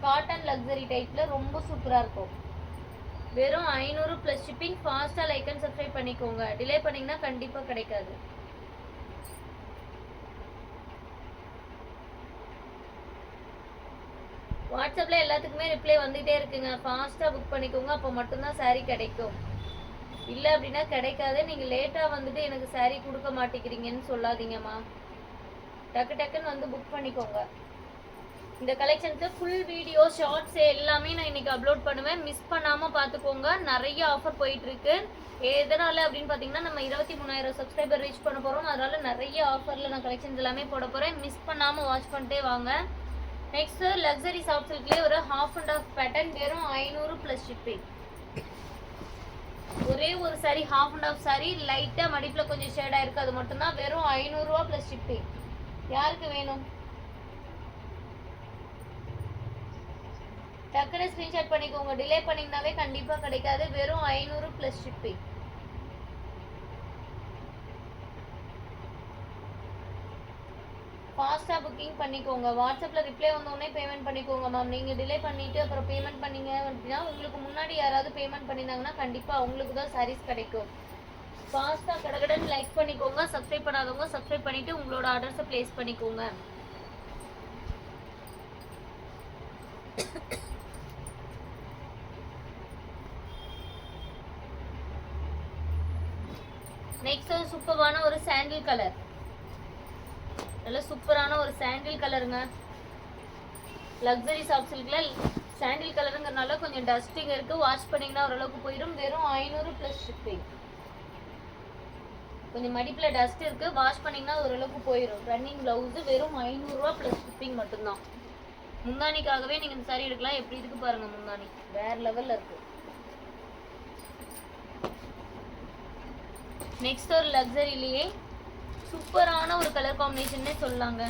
S1: காட்டன் லக்ஸரி டைப்பில் ரொம்ப சூப்பராக இருக்கும். வெறும் 500 + ஷிப்பிங். ஃபாஸ்ட்டாக லைக் அண்ட் சப்ஸ்கிரைப் பண்ணிக்கோங்க. டிலே பண்ணிங்கன்னா கண்டிப்பாக கிடைக்காது. வாட்ஸ்அப்பில் எல்லாத்துக்குமே ரிப்ளை வந்துகிட்டே இருக்குங்க. ஃபாஸ்ட்டாக புக் பண்ணிக்கோங்க. அப்போ மட்டும்தான் saree கிடைக்கும். இல்லை அப்படின்னா கிடைக்காது. நீங்கள் லேட்டாக வந்துட்டு எனக்கு saree கொடுக்க மாட்டேங்கிறீங்கன்னு சொல்லாதீங்கம்மா. டக்குன்னு வந்து புக் பண்ணிக்கோங்க. இந்த கலெக்ஷனுக்கு ஃபுல் வீடியோ ஷார்ட்ஸ் எல்லாமே நான் இன்னைக்கு அப்லோட் பண்ணுவேன். மிஸ் பண்ணாமல் பார்த்துக்கோங்க. நிறைய ஆஃபர் போயிட்டுருக்கு. எதனால் அப்படின்னு பார்த்தீங்கன்னா, நம்ம 23,000 சப்ஸ்கிரைபர் ரீச் பண்ண போகிறோம். அதனால் நிறைய ஆஃபரில் நான் கலெக்ஷன்ஸ் எல்லாமே போட போகிறேன். மிஸ் பண்ணாமல் வாட்ச் பண்ணிட்டே வாங்க. நெக்ஸ்ட் லக்ஸரி சாஃப்ட் சில்க்லேயே ஒரு ½ அண்ட் ½ பேட்டர்ன். வெறும் 500 + ஷிப்பிங். ஒரே ஒரு saree ½ அண்ட் ½ saree லைட்டாக மடிப்பில் கொஞ்சம் ஷேடாக இருக்குது. அது மட்டும்தான். வெறும் 500 ரூபா + ஷிப்பிங். யாருக்கு வேணும் டக்குனு ஸ்கிரீன்ஷாட் பண்ணிக்கோங்க. டிலே பண்ணிங்கனாவே கண்டிப்பாக கிடைக்காது. வெறும் 500 + ஷிப்பிங். ஃபாஸ்ட்டாக புக்கிங் பண்ணிக்கோங்க. வாட்ஸ்அப்பில் ரிப்ளை வந்தோடனே பேமெண்ட் பண்ணிக்கோங்க மேம். நீங்கள் டிலே பண்ணிவிட்டு அப்புறம் பேமெண்ட் பண்ணீங்க அப்படின்னா, உங்களுக்கு முன்னாடி யாராவது பேமெண்ட் பண்ணியிருந்தாங்கன்னா கண்டிப்பாக அவங்களுக்கு தான் sarees கிடைக்கும். ஃபாஸ்ட்டாக கடகடன்னு லைக் பண்ணிக்கோங்க. சப்ஸ்கிரைப் பண்ணாதவங்க சப்ஸ்கிரைப் பண்ணிவிட்டு உங்களோட ஆர்டர்ஸை ப்ளேஸ் பண்ணிக்கோங்க. நெக்ஸ்ட் சூப்பரான ஒரு சாண்டில் கலர். நல்ல சூப்பரான ஒரு சாண்டில் கலருங்க. லக்ஸரி சாஃப்ட் சில்க்ல சாண்டில் கலருங்கிறனால கொஞ்சம் டஸ்டிங் இருக்கு. வாஷ் பண்ணிங்கன்னா ஓரளவுக்கு போயிடும். வெறும் 500 + ஷிப்பிங். கொஞ்சம் மடிப்பில் டஸ்ட் இருக்கு. வாஷ் பண்ணிங்கன்னா ஓரளவுக்கு போயிடும். Running blouse. வெறும் 500 ரூபா + ஷிப்பிங் மட்டும்தான். முந்தானிக்காகவே நீங்கள் இந்த சாரி எடுக்கலாம். எப்படி இருக்கு பாருங்க. முந்தானி வேற லெவலில் இருக்கு. நெக்ஸ்ட் ஒரு லக்ஸரிலேயே சூப்பரான ஒரு கலர் காம்பினேஷன்னே சொல்லலாங்க.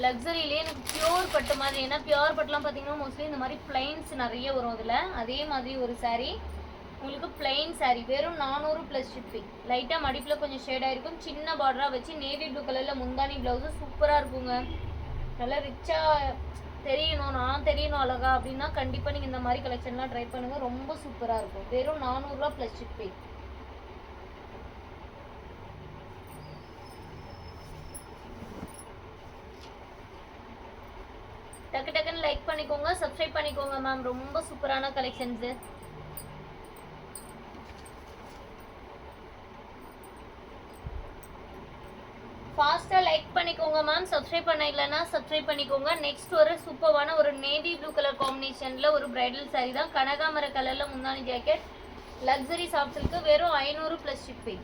S1: லக்ஸரியிலே எனக்கு பியோர் பட்டு மாதிரி. ஏன்னா பியோர் பட்டுலாம் பார்த்தீங்கன்னா மோஸ்ட்லி இந்த மாதிரி பிளைன்ஸ் நிறைய வரும் அதில். அதே மாதிரி ஒரு saree உங்களுக்கு பிளைன் saree. வெறும் 400 + ஷிப்பிங். லைட்டாக மடிப்பில் கொஞ்சம் ஷேடாக இருக்கும். சின்ன பார்டராக வச்சு நேவி ப்ளூ கலரில் முந்தானி ப்ளவுஸு சூப்பராக இருக்குங்க. நல்லா ரிச்சாக தெரியணும், நான் தெரியணும் அழகா அப்படின்னா கண்டிப்பாக நீங்கள் இந்த மாதிரி கலெக்ஷன்லாம் ட்ரை பண்ணுங்கள். ரொம்ப சூப்பராக இருக்கும். வெறும் 400 ரூபா + ஷிப்பிங். டக்குன்னு லைக் பண்ணிக்கோங்க. சப்ஸ்கிரைப் பண்ணிக்கோங்க மேம். ரொம்ப சூப்பரான கலெக்ஷன்ஸு. ஃபாஸ்ட்டாக லைக் பண்ணிக்கோங்க மேம். சப்ஸ்கிரைப் பண்ண இல்லைன்னா சப்ஸ்கிரைப் பண்ணிக்கோங்க. நெக்ஸ்ட் ஒரு சூப்பரான ஒரு நேவி ப்ளூ கலர் காம்பினேஷனில் ஒரு பிரைடல் saree தான். கனகாமர கலரில் முந்தானி ஜாக்கெட். Luxury soft silk. வெறும் 500 + ஷிப்பிங்.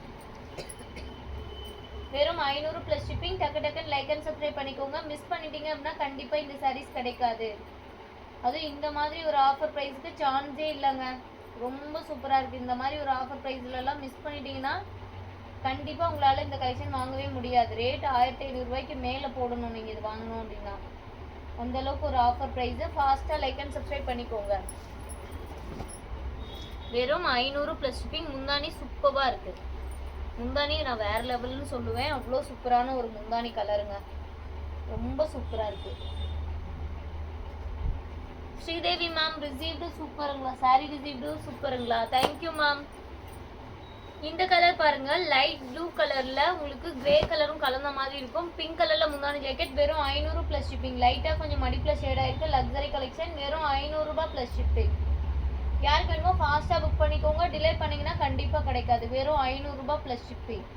S1: வெறும் 500 + ஷிப்பிங். டக்குன்னு லைக் அண்ட் சப்ஸ்கிரைப் பண்ணிக்கோங்க. மிஸ் பண்ணிட்டீங்க அப்படின்னா கண்டிப்பாக இந்த sarees கிடைக்காது. அதுவும் இந்த மாதிரி ஒரு ஆஃபர் ப்ரைஸுக்கு சான்ஸே இல்லைங்க. ரொம்ப சூப்பராக இருக்குது. இந்த மாதிரி ஒரு ஆஃபர் ப்ரைஸ்லலாம் மிஸ் பண்ணிட்டீங்கன்னா கண்டிப்பாக உங்களால் இந்த கலெக்ஷன் வாங்கவே முடியாது. ரேட் 1500 ரூபாய்க்கு மேலே போடணும் நீங்கள் இது வாங்கணும் அப்படின்னா. அந்தளவுக்கு ஒரு ஆஃபர் ப்ரைஸு. ஃபாஸ்ட்டாக லைக் அண்ட் சப்ஸ்கிரைப் பண்ணிக்கோங்க. வெறும் 500 + ஷிப்பிங். முந்தானி சூப்பராக இருக்குது. முந்தானி நான் வேறு லெவல்னு சொல்லுவேன். அவ்வளோ சூப்பரான ஒரு முந்தானி கலருங்க. ரொம்ப சூப்பராக இருக்குது. ஸ்ரீதேவி மேம் ரிசீவ்டு சூப்பருங்களா. சாரி ரிசீவ்டு சூப்பருங்களா. Thank you ma'am. இந்த கலர் பாருங்க, லைட் ப்ளூ கலர்ல உங்களுக்கு கிரே கலரும் கலந்த மாதிரி இருக்கும். பிங்க் கலர்ல முந்தான ஜாக்கெட் வெறும் 500 பிளஸ் ஷிப்பிங். லைட்டா கொஞ்சம் மடிப்புல ஷேட் ஆயிருக்கு. லக்ஸரி கலெக்ஷன் வெறும் 500 ரூபாய் பிளஸ் ஷிப்பிங். யாருக்கு வேணுமோ ஃபாஸ்டா புக் பண்ணிக்கோங்க. டிலே பண்ணீங்கன்னா கண்டிப்பா கிடைக்காது. வெறும் 500 ரூபாய் பிளஸ் ஷிப்பிங்.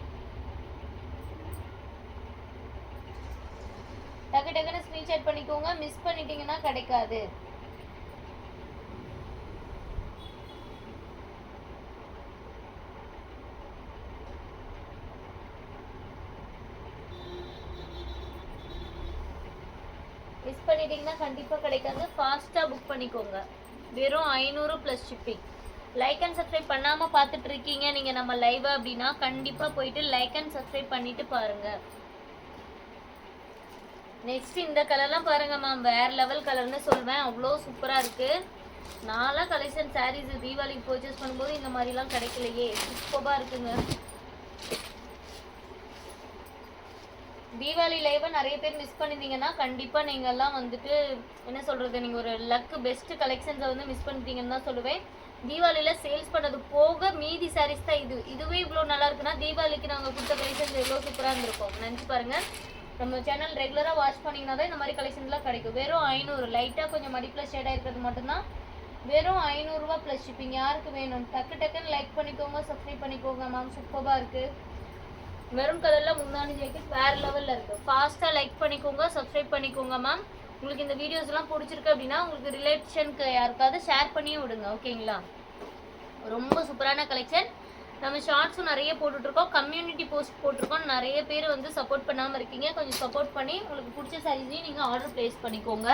S1: டக்கு டக்குன்னு ஸ்கிரீன்ஷாட் பண்ணிக்கோங்க. மிஸ் பண்ணிட்டீங்கன்னா கிடைக்காது. மிஸ் பண்ணிட்டீங்கன்னா கண்டிப்பா கிடைக்காது. ஃபாஸ்டா புக் பண்ணிக்கோங்க. வெறும் 500 plus shipping. Like and subscribe பண்ணாம பார்த்துட்டு இருக்கீங்க நீங்க நம்ம லைவ் அப்படின்னா கண்டிப்பா போயிட்டு லைக் அண்ட் சப்ஸ்கிரைப் பண்ணிட்டு பாருங்க. நெக்ஸ்ட் இந்த கலர்லாம் பாருங்க மேம், வேற லெவல் கலர்னு சொல்வேன். அவ்வளோ சூப்பரா இருக்கு. நான்லாம் கலெக்ஷன் சாரீஸ் தீபாவளிக்கு பர்ச்சேஸ் பண்ணும்போது இந்த மாதிரிலாம் கிடைக்கலையே. சூப்பராக இருக்குங்க. தீபாவளி லைவை நிறைய பேர் மிஸ் பண்ணிருந்தீங்கன்னா கண்டிப்பாக நீங்கள்லாம் வந்துட்டு என்ன சொல்கிறது, நீங்கள் ஒரு லக்கு பெஸ்ட்டு கலெக்ஷன்ஸை வந்து மிஸ் பண்ணிட்டீங்கன்னு தான் சொல்லுவேன். தீபாவளியில் சேல்ஸ் பண்ணது போக மீதி சாரீஸ் தான் இதுவே இவ்வளோ நல்லா இருக்குன்னா தீபாவளிக்கு நாங்கள் கொடுத்த கலெக்ஷன்ஸ் எவ்வளோ சூப்பராக இருந்திருக்கும் நினச்சி பாருங்கள். நம்ம சேனல் ரெகுலராக வாட்ச் பண்ணிங்கன்னா தான் இந்த மாதிரி கலெக்ஷன்ஸ்லாம் கிடைக்கும். வெறும் 500, லைட்டாக கொஞ்சம் மடிப்பில் ஷேடாக இருக்கிறது மட்டும்தான். வெறும் 500 ரூபா ப்ளஸ் ஷிப்பிங். யாருக்கு வேணும் டக்கு டக்குன்னு லைக் பண்ணிக்கோங்க, சப்ஸ்கிரைப் பண்ணிக்கோங்க மேம். சூப்பராக இருக்குது. மெரூன் கலரில் முந்தானி ஜாக்கெட் வேறு லெவலில் இருக்குது. ஃபாஸ்ட்டாக லைக் பண்ணிக்கோங்க, சப்ஸ்கிரைப் பண்ணிக்கோங்க மேம். உங்களுக்கு இந்த வீடியோஸ்லாம் பிடிச்சிருக்கு அப்படின்னா உங்களுக்கு ரிலேஷனுக்கு யாருக்காவது ஷேர் பண்ணியும் விடுங்க, ஓகேங்களா? ரொம்ப சூப்பரான கலெக்ஷன். நம்ம ஷார்ட்ஸும் நிறைய போட்டுட்ருக்கோம், கம்யூனிட்டி போஸ்ட் போட்டிருக்கோம். நிறைய பேர் வந்து சப்போர்ட் பண்ணாமல் இருக்கீங்க. கொஞ்சம் சப்போர்ட் பண்ணி உங்களுக்கு பிடிச்ச சாரீஸையும் நீங்கள் ஆர்டர் ப்ளேஸ் பண்ணிக்கோங்க.